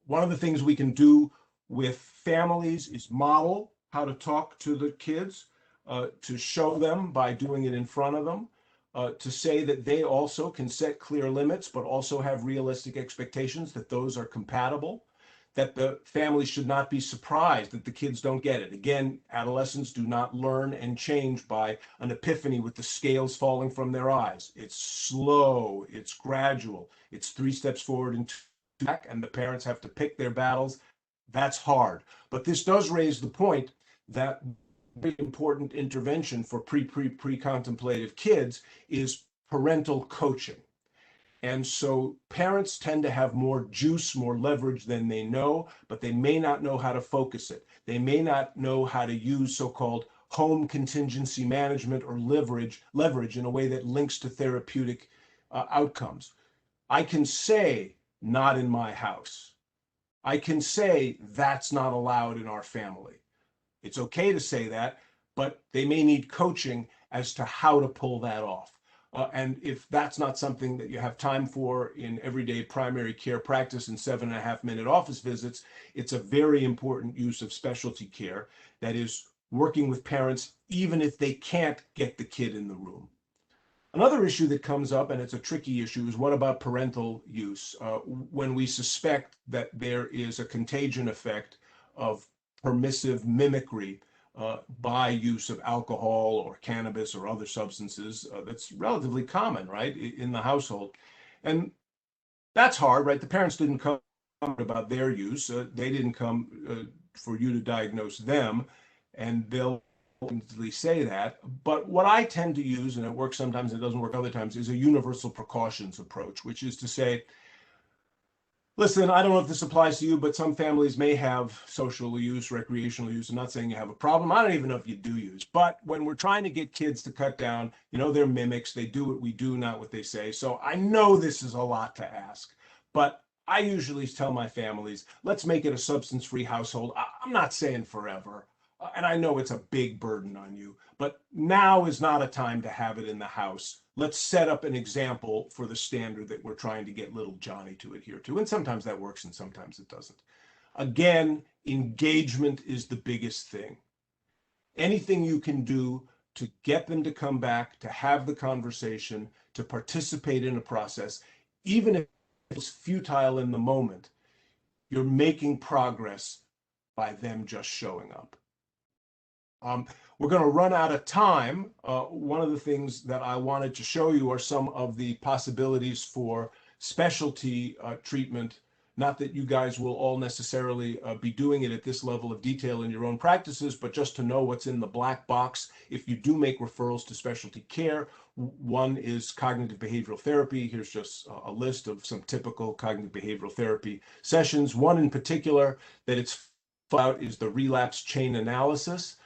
One of the things we can do with families is model how to talk to the kids, to show them by doing it in front of them, to say that they also can set clear limits, but also have realistic expectations that those are compatible, that the family should not be surprised that the kids don't get it. Again, adolescents do not learn and change by an epiphany with the scales falling from their eyes. It's slow, it's gradual, it's 3 steps forward and 2 back, and the parents have to pick their battles. That's hard. But this does raise the point that very important intervention for pre-contemplative kids is parental coaching. And so parents tend to have more juice, more leverage than they know, but they may not know how to focus it. They may not know how to use so-called home contingency management or leverage in a way that links to therapeutic outcomes. I can say, not in my house. I can say, that's not allowed in our family. It's okay to say that, but they may need coaching as to how to pull that off. And if that's not something that you have time for in everyday primary care practice and 7.5-minute office visits, it's a very important use of specialty care that is working with parents, even if they can't get the kid in the room. Another issue that comes up, and it's a tricky issue, is what about parental use? When we suspect that there is a contagion effect of permissive mimicry by use of alcohol or cannabis or other substances, that's relatively common, right, in the household. And that's hard, right? The parents didn't come about their use. They didn't come for you to diagnose them, and they'll say that. But what I tend to use, and it works sometimes, it doesn't work other times, is a universal precautions approach, which is to say, listen, I don't know if this applies to you, but some families may have social use, recreational use. I'm not saying you have a problem. I don't even know if you do use. But when we're trying to get kids to cut down, they're mimics. They do what we do, not what they say. So I know this is a lot to ask, but I usually tell my families, let's make it a substance-free household. I'm not saying forever. And I know it's a big burden on you, but now is not a time to have it in the house. Let's set up an example for the standard that we're trying to get little Johnny to adhere to. And sometimes that works and sometimes it doesn't. Again, engagement is the biggest thing. Anything you can do to get them to come back, to have the conversation, to participate in a process, even if it's futile in the moment, you're making progress by them just showing up. We're going to run out of time. One of the things that I wanted to show you are some of the possibilities for specialty treatment. Not that you guys will all necessarily be doing it at this level of detail in your own practices, but just to know what's in the black box if you do make referrals to specialty care. One is cognitive behavioral therapy. Here's just a list of some typical cognitive behavioral therapy sessions. One in particular that it's about is the relapse chain analysis.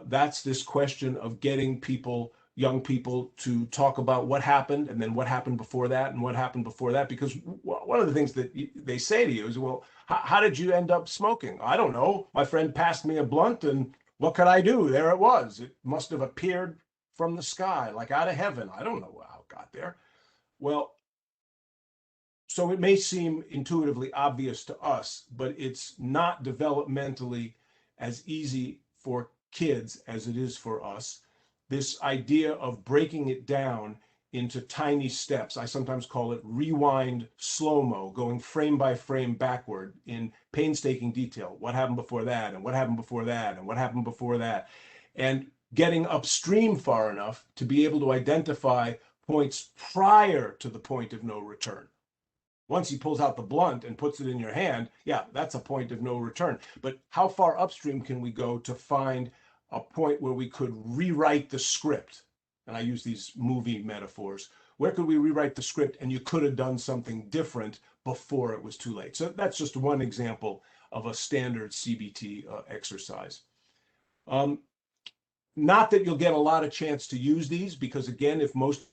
That's this question of getting people, young people, to talk about what happened and then what happened before that and what happened before that. Because one of the things that they say to you is, well, how did you end up smoking? I don't know. My friend passed me a blunt and what could I do? There it was. It must have appeared from the sky, like out of heaven. I don't know how it got there. Well, so it may seem intuitively obvious to us, but it's not developmentally as easy for kids as it is for us. This idea of breaking it down into tiny steps, I sometimes call it rewind slow-mo, going frame by frame backward in painstaking detail. What happened before that, and what happened before that, and what happened before that, and getting upstream far enough to be able to identify points prior to the point of no return. Once he pulls out the blunt and puts it in your hand, yeah, that's a point of no return. But how far upstream can we go to find a point where we could rewrite the script? And I use these movie metaphors. Where could we rewrite the script and you could have done something different before it was too late? So that's just one example of a standard CBT exercise. Not that you'll get a lot of chance to use these because, again, if most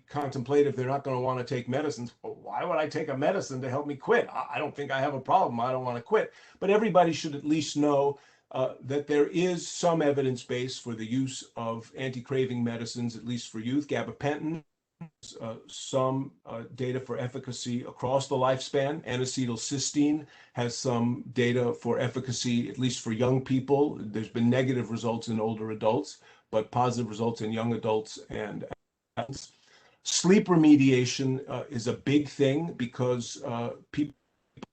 contemplative, they're not going to want to take medicines. Well, why would I take a medicine to help me quit? I don't think I have a problem. I don't want to quit. But everybody should at least know that there is some evidence base for the use of anti-craving medicines, at least for youth. Gabapentin, some data for efficacy across the lifespan. N-acetylcysteine has some data for efficacy, at least for young people. There's been negative results in older adults, but positive results in young adults and adults. Sleep remediation is a big thing because people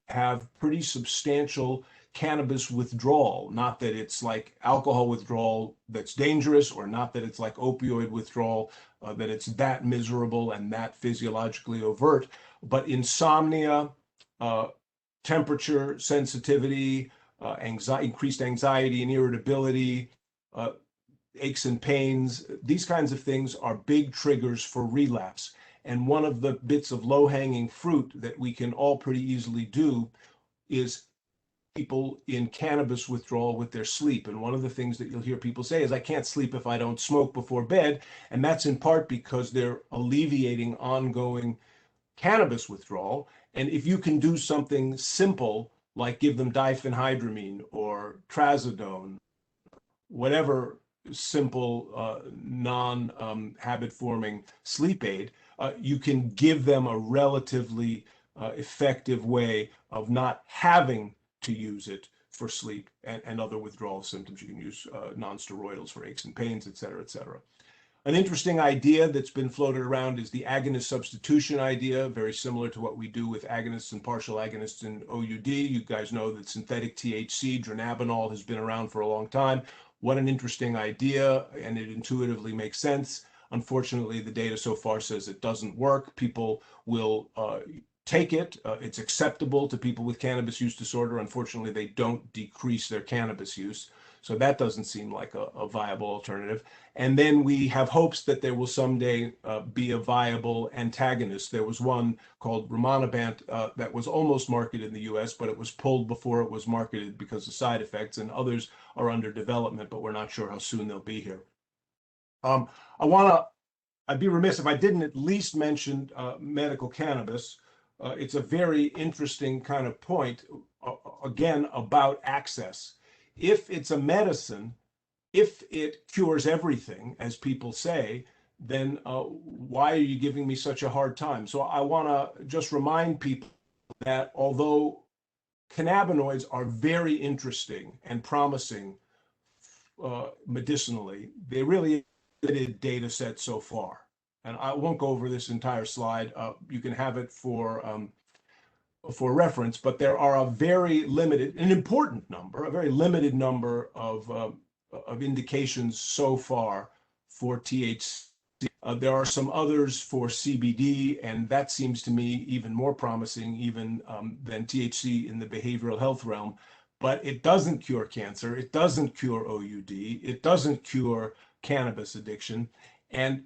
have pretty substantial cannabis withdrawal. Not that it's like alcohol withdrawal that's dangerous, or not that it's like opioid withdrawal, that it's that miserable and that physiologically overt, but insomnia, uh, temperature sensitivity, increased anxiety and irritability, uh, aches and pains, these kinds of things are big triggers for relapse. And one of the bits of low-hanging fruit that we can all pretty easily do is people in cannabis withdrawal with their sleep. And one of the things that you'll hear people say is, I can't sleep if I don't smoke before bed. And that's in part because they're alleviating ongoing cannabis withdrawal. And if you can do something simple, like give them diphenhydramine or trazodone, whatever simple non-habit forming sleep aid, you can give them a relatively effective way of not having to use it for sleep and other withdrawal symptoms. You can use non-steroidals for aches and pains, et cetera, et cetera. An interesting idea that's been floated around is the agonist substitution idea, very similar to what we do with agonists and partial agonists in OUD. You guys know that synthetic THC, dronabinol, has been around for a long time. What an interesting idea, and it intuitively makes sense. Unfortunately, the data so far says it doesn't work. People will take it. It's acceptable to people with cannabis use disorder. Unfortunately, they don't decrease their cannabis use. So that doesn't seem like a viable alternative. And then we have hopes that there will someday be a viable antagonist. There was one called rimonabant that was almost marketed in the US, but it was pulled before it was marketed because of side effects, and others are under development, but we're not sure how soon they'll be here. I'd be remiss if I didn't at least mention medical cannabis. It's a very interesting kind of point, again, about access. If it's a medicine, if it cures everything, as people say, then why are you giving me such a hard time? So I want to just remind people that although cannabinoids are very interesting and promising medicinally, they really limited data set so far. And I won't go over this entire slide. You can have it for reference, but there are a very limited, an important number, a very limited number of indications so far for THC. There are some others for CBD, and that seems to me even more promising even than THC in the behavioral health realm. But it doesn't cure cancer. It doesn't cure OUD. It doesn't cure cannabis addiction. And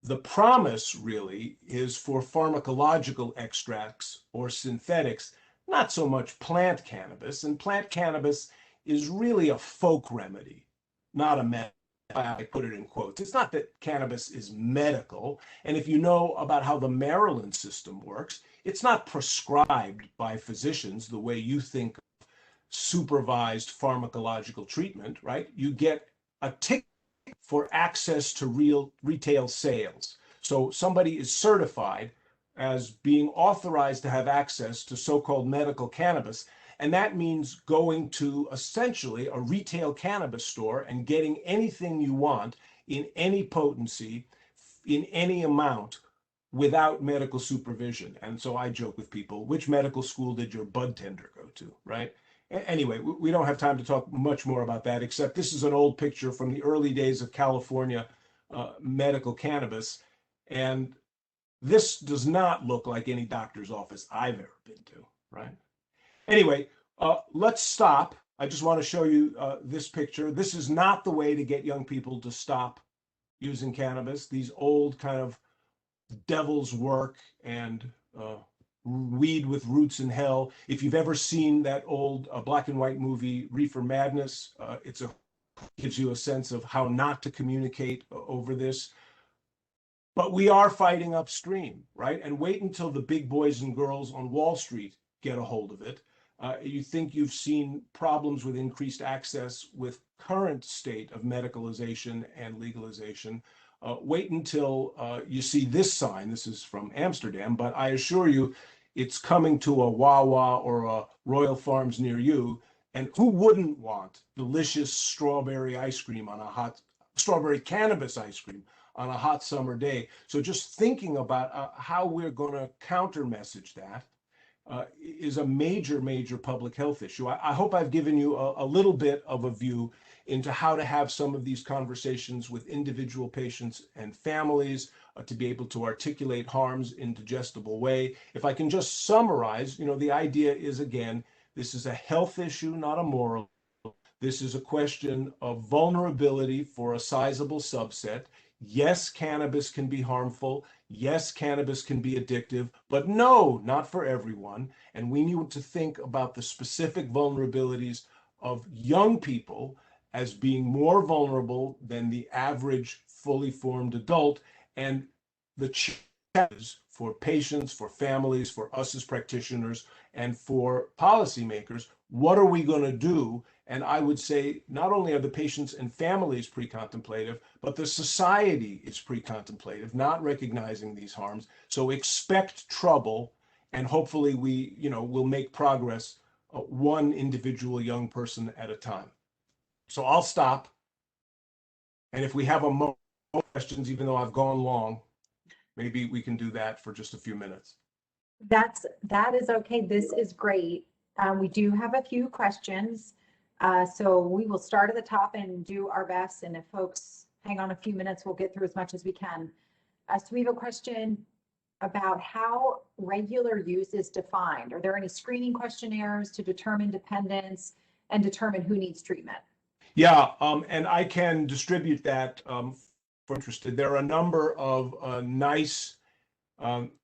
the promise really is for pharmacological extracts or synthetics, not so much plant cannabis. And plant cannabis is really a folk remedy, not a medical. I put it in quotes. It's not that cannabis is medical. And if you know about how the Maryland system works, it's not prescribed by physicians the way you think of supervised pharmacological treatment, right? You get a ticket for access to real retail sales. So somebody is certified as being authorized to have access to so-called medical cannabis. And that means going to essentially a retail cannabis store and getting anything you want in any potency, in any amount, without medical supervision. And so I joke with people, which medical school did your bud tender go to, right? Anyway, we don't have time to talk much more about that, except this is an old picture from the early days of California medical cannabis. And this does not look like any doctor's office I've ever been to, right? Anyway, let's stop. I just want to show you this picture. This is not the way to get young people to stop using cannabis. These old kind of devil's work and weed with roots in hell. If you've ever seen that old black and white movie Reefer Madness, gives you a sense of how not to communicate over this. But we are fighting upstream, right? And wait until the big boys and girls on Wall Street get a hold of it. You think you've seen problems with increased access with current state of medicalization and legalization. Wait until you see this sign. This is from Amsterdam, but I assure you it's coming to a Wawa or a Royal Farms near you. And who wouldn't want delicious strawberry ice cream on a hot, strawberry cannabis ice cream on a hot summer day? So just thinking about how we're going to counter message that. is a major, major public health issue. I hope I've given you a little bit of a view into how to have some of these conversations with individual patients and families to be able to articulate harms in digestible way. If I can just summarize, the idea is, again, this is a health issue, not a moral. This is a question of vulnerability for a sizable subset. Yes, cannabis can be harmful. Yes, cannabis can be addictive, but no, not for everyone. And we need to think about the specific vulnerabilities of young people as being more vulnerable than the average fully formed adult. And the challenges for patients, for families, for us as practitioners, and for policymakers, what are we going to do? And I would say not only are the patients and families pre-contemplative, but the society is pre-contemplative, not recognizing these harms. So expect trouble, and hopefully we'll make progress one individual young person at a time. So I'll stop. And if we have more questions, even though I've gone long, maybe we can do that for just a few minutes. That is okay. This is great. We do have a few questions. So we will start at the top and do our best. And if folks hang on a few minutes, we'll get through as much as we can. So we have a question about how regular use is defined. Are there any screening questionnaires to determine dependence and determine who needs treatment? Yeah, and I can distribute that for interested. There are a number of nice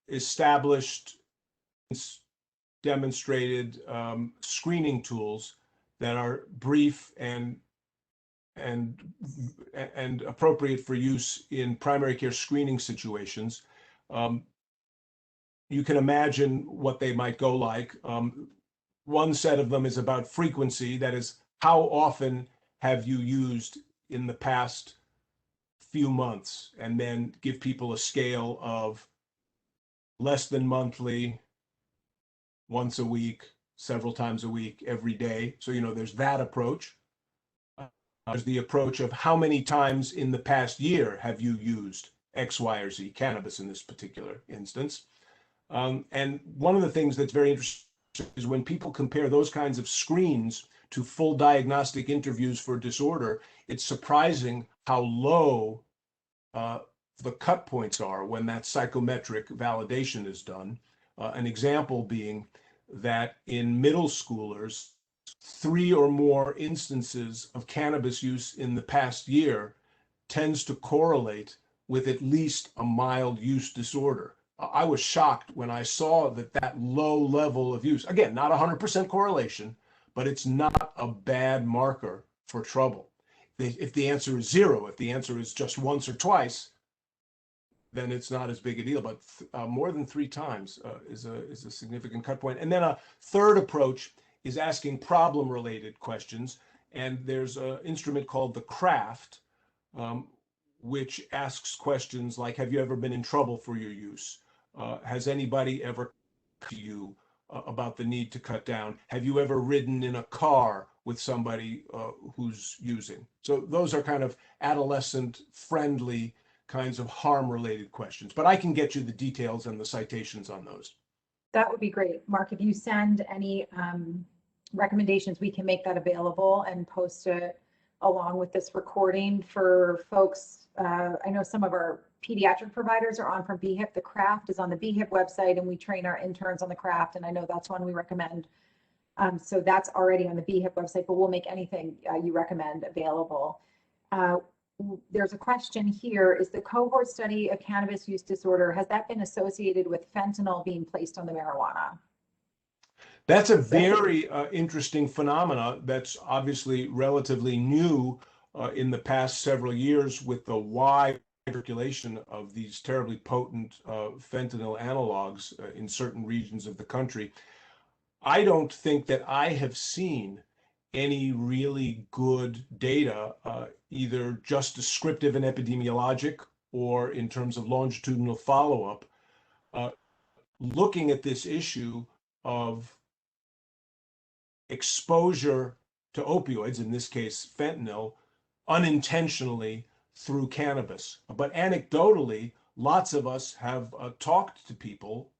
established, demonstrated screening tools that are brief and appropriate for use in primary care screening situations. You can imagine what they might go like. One set of them is about frequency, that is, how often have you used in the past few months, and then give people a scale of less than monthly, once a week, several times a week, every day. So, there's that approach. There's the approach of how many times in the past year have you used X, Y, or Z, cannabis in this particular instance. And one of the things that's very interesting is when people compare those kinds of screens to full diagnostic interviews for disorder, it's surprising how low the cut points are when that psychometric validation is done. An example being that in middle schoolers, 3 or more instances of cannabis use in the past year tends to correlate with at least a mild use disorder. I was shocked when I saw that low level of use. Again, not 100% correlation, but it's not a bad marker for trouble. If the answer is 0, if the answer is just once or twice, then it's not as big a deal. But more than 3 times is a significant cut point. And then a third approach is asking problem-related questions. And there's an instrument called the CRAFT, which asks questions like, have you ever been in trouble for your use? Has anybody ever talked to you about the need to cut down? Have you ever ridden in a car with somebody who's using? So those are kind of adolescent-friendly kinds of harm-related questions. But I can get you the details and the citations on those. That would be great. Mark, if you send any recommendations, we can make that available and post it along with this recording for folks. I know some of our pediatric providers are on from BHIP. The CRAFT is on the BHIP website, and we train our interns on the CRAFT, and I know that's one we recommend. So that's already on the BHIP website, but we'll make anything you recommend available. There's a question here. Is the cohort study of cannabis use disorder, has that been associated with fentanyl being placed on the marijuana? That's a very interesting phenomena that's obviously relatively new in the past several years with the wide circulation of these terribly potent fentanyl analogs in certain regions of the country. I don't think that I have seen any really good data, either just descriptive and epidemiologic or in terms of longitudinal follow-up, looking at this issue of exposure to opioids, in this case fentanyl, unintentionally through cannabis. But anecdotally, lots of us have talked to people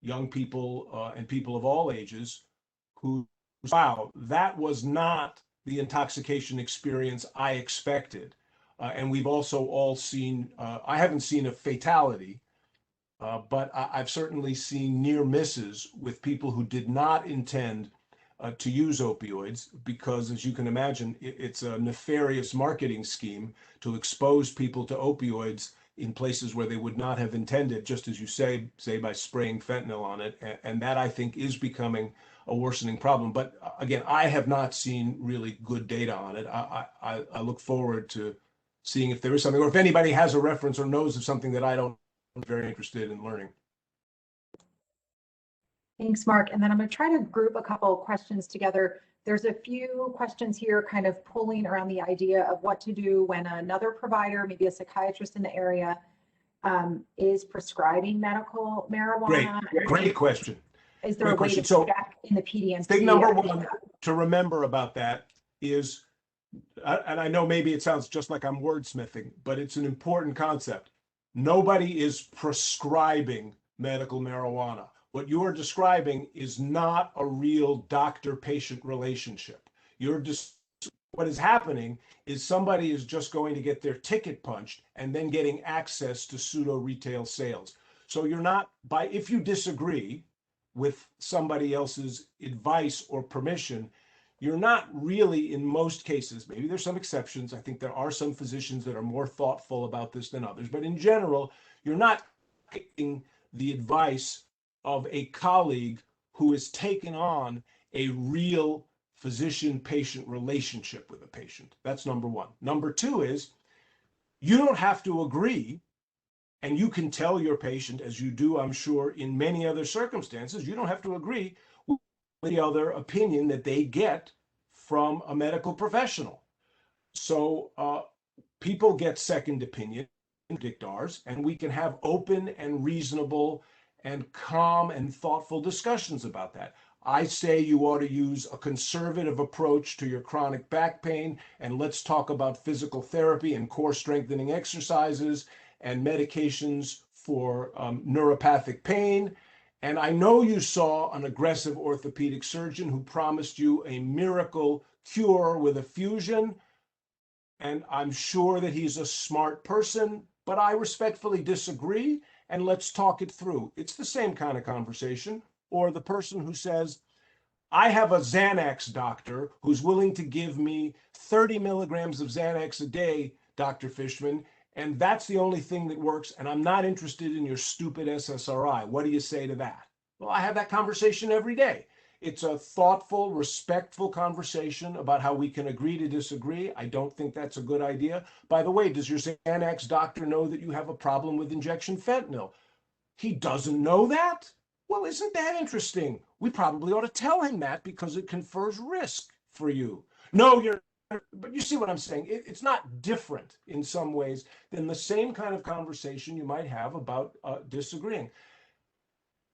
young people and people of all ages who, wow, that was not the intoxication experience I expected. And we've also all seen, I haven't seen a fatality, but I've certainly seen near misses with people who did not intend to use opioids because, as you can imagine, it's a nefarious marketing scheme to expose people to opioids in places where they would not have intended, just as you say by spraying fentanyl on it. And that, I think, is becoming a worsening problem. But again, I have not seen really good data on it. I look forward to seeing if there is something, or if anybody has a reference or knows of something that I don't. I'm very interested in learning. Thanks, Mark. And then I'm going to try to group a couple of questions together. There's a few questions here kind of pulling around the idea of what to do when another provider, maybe a psychiatrist in the area, is prescribing medical marijuana. Great question. Is there a way to check in the PDMC? Thing number one to remember about that is, and I know maybe it sounds just like I'm wordsmithing, but it's an important concept. Nobody is prescribing medical marijuana. What you are describing is not a real doctor-patient relationship. What is happening is somebody is just going to get their ticket punched and then getting access to pseudo retail sales. So you're not, if you disagree with somebody else's advice or permission, you're not really, in most cases, maybe there's some exceptions. I think there are some physicians that are more thoughtful about this than others, but in general, you're not taking the advice of a colleague who has taken on a real physician-patient relationship with a patient. That's number one. Number two is, you don't have to agree, and you can tell your patient, as you do, I'm sure, in many other circumstances, you don't have to agree with the other opinion that they get from a medical professional. So people get second opinion, predict ours, and we can have open and reasonable and calm and thoughtful discussions about that. I say you ought to use a conservative approach to your chronic back pain, and let's talk about physical therapy and core strengthening exercises and medications for neuropathic pain. And I know you saw an aggressive orthopedic surgeon who promised you a miracle cure with a fusion, and I'm sure that he's a smart person, but I respectfully disagree, and let's talk it through. It's the same kind of conversation. Or the person who says, I have a Xanax doctor who's willing to give me 30 milligrams of Xanax a day, Dr. Fishman, and that's the only thing that works, and I'm not interested in your stupid SSRI. What do you say to that? Well, I have that conversation every day. It's a thoughtful, respectful conversation about how we can agree to disagree. I don't think that's a good idea. By the way, does your Xanax doctor know that you have a problem with injection fentanyl? He doesn't know that? Well, isn't that interesting? We probably ought to tell him that because it confers risk for you. No, but you see what I'm saying? It's not different in some ways than the same kind of conversation you might have about disagreeing.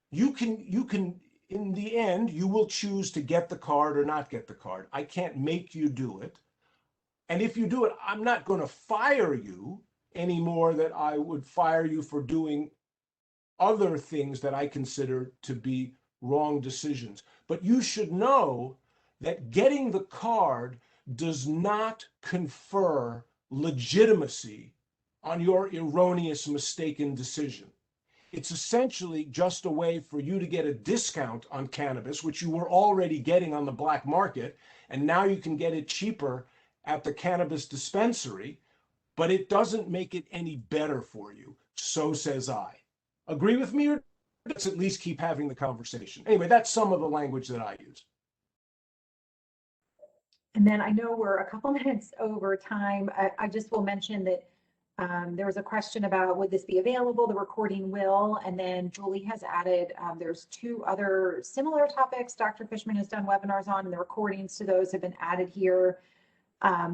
You can, in the end, you will choose to get the card or not get the card. I can't make you do it. And if you do it, I'm not going to fire you any more than I would fire you for doing other things that I consider to be wrong decisions. But you should know that getting the card does not confer legitimacy on your erroneous, mistaken decision. It's essentially just a way for you to get a discount on cannabis, which you were already getting on the black market, and now you can get it cheaper at the cannabis dispensary, but it doesn't make it any better for you. So says I. Agree with me, or let's at least keep having the conversation. Anyway, that's some of the language that I use. And then I know we're a couple minutes over time. I just will mention that there was a question about, would this be available? The recording will, and then Julie has added, there's two other similar topics Dr. Fishman has done webinars on, and the recordings to those have been added here. I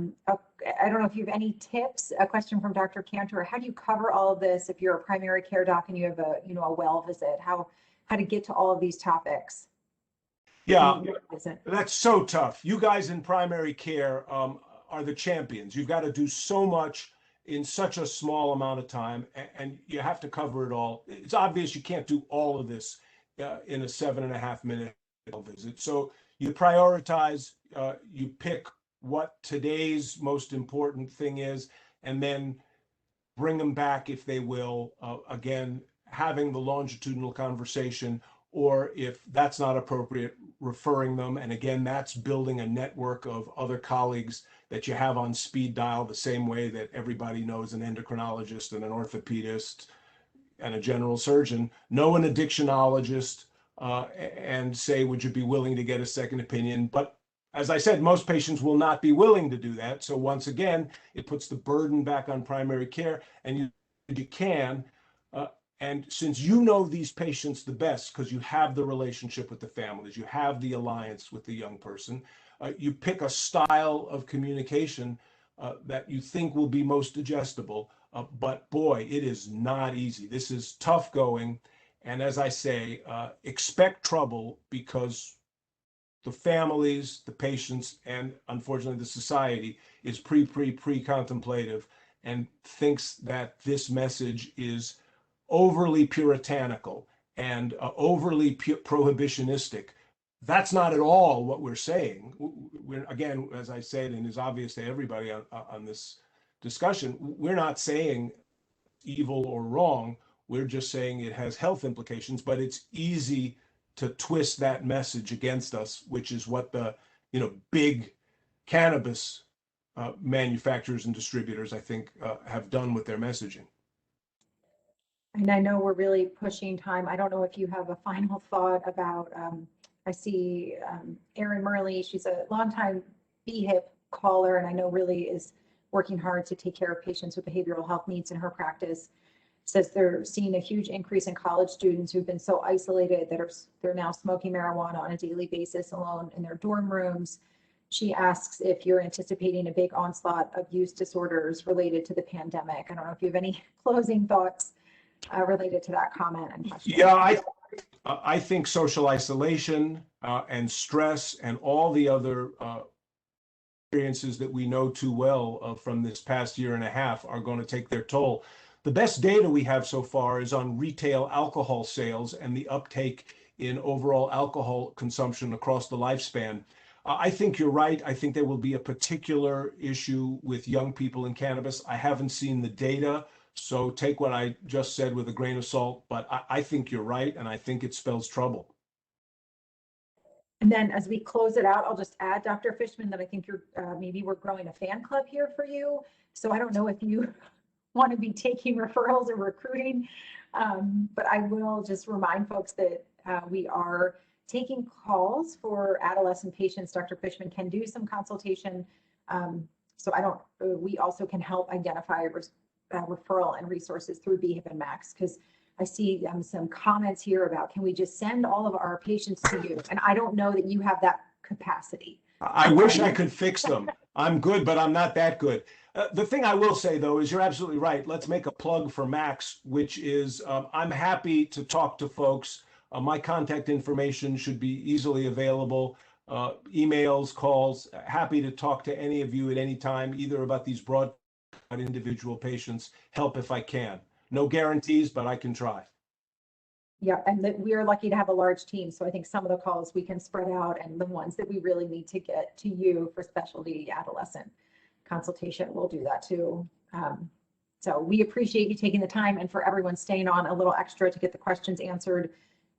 don't know if you have any tips. A question from Dr. Cantor: how do you cover all of this if you're a primary care doc and you have a well visit? How to get to all of these topics? Yeah, that's so tough. You guys in primary care are the champions. You've got to do so much in such a small amount of time, and you have to cover it all. It's obvious you can't do all of this in a 7.5 minute visit. So you prioritize, you pick what today's most important thing is, and then bring them back if they will. Again, having the longitudinal conversation, or if that's not appropriate, referring them. And again, that's building a network of other colleagues that you have on speed dial, the same way that everybody knows an endocrinologist and an orthopedist and a general surgeon, know an addictionologist, and say, would you be willing to get a second opinion? But as I said, most patients will not be willing to do that. So once again, it puts the burden back on primary care, and you can. And since you know these patients the best, because you have the relationship with the families, you have the alliance with the young person, you pick a style of communication that you think will be most digestible. But boy, it is not easy. This is tough going. And as I say, expect trouble, because the families, the patients, and unfortunately the society is pre-contemplative and thinks that this message is overly puritanical and overly prohibitionistic. That's not at all what we're saying. We're, again, as I said, and is obvious to everybody on this discussion, we're not saying evil or wrong. We're just saying it has health implications, but it's easy to twist that message against us, which is what the big cannabis manufacturers and distributors, I think, have done with their messaging. And I know we're really pushing time. I don't know if you have a final thought about, I see Erin Murley, she's a longtime BHIP caller, and I know really is working hard to take care of patients with behavioral health needs in her practice. Says they're seeing a huge increase in college students who've been so isolated that they're now smoking marijuana on a daily basis alone in their dorm rooms. She asks if you're anticipating a big onslaught of use disorders related to the pandemic. I don't know if you have any closing thoughts related to that comment and question. Yeah, I think social isolation and stress and all the other experiences that we know too well from this past year and a half are going to take their toll. The best data we have so far is on retail alcohol sales and the uptake in overall alcohol consumption across the lifespan. I think you're right. I think there will be a particular issue with young people in cannabis. I haven't seen the data, so take what I just said with a grain of salt, but I think you're right, and I think it spells trouble. And then as we close it out, I'll just add, Dr. Fishman, that I think you're maybe we're growing a fan club here for you. So I don't know if you want to be taking referrals or recruiting, but I will just remind folks that we are taking calls for adolescent patients. Dr. Fishman can do some consultation. So we also can help identify referral and resources through BHIP and Max, because I see some comments here about, can we just send all of our patients to you? And I don't know that you have that capacity. I wish I could fix them. I'm good, but I'm not that good. The thing I will say, though, is you're absolutely right. Let's make a plug for Max, which is I'm happy to talk to folks. My contact information should be easily available. Emails, calls, happy to talk to any of you at any time, either about these broad individual patients, help if I can. No guarantees, but I can try. Yeah, and we are lucky to have a large team. So I think some of the calls we can spread out, and the ones that we really need to get to you for specialty adolescent consultation, we'll do that too. So we appreciate you taking the time, and for everyone staying on a little extra to get the questions answered.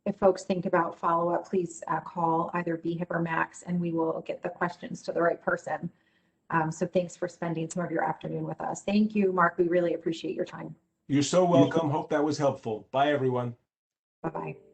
If folks think about follow-up, please call either BHIP or Max, and we will get the questions to the right person. So thanks for spending some of your afternoon with us. Thank you, Mark. We really appreciate your time. You're so welcome. Hope that was helpful. Bye, everyone. Bye-bye.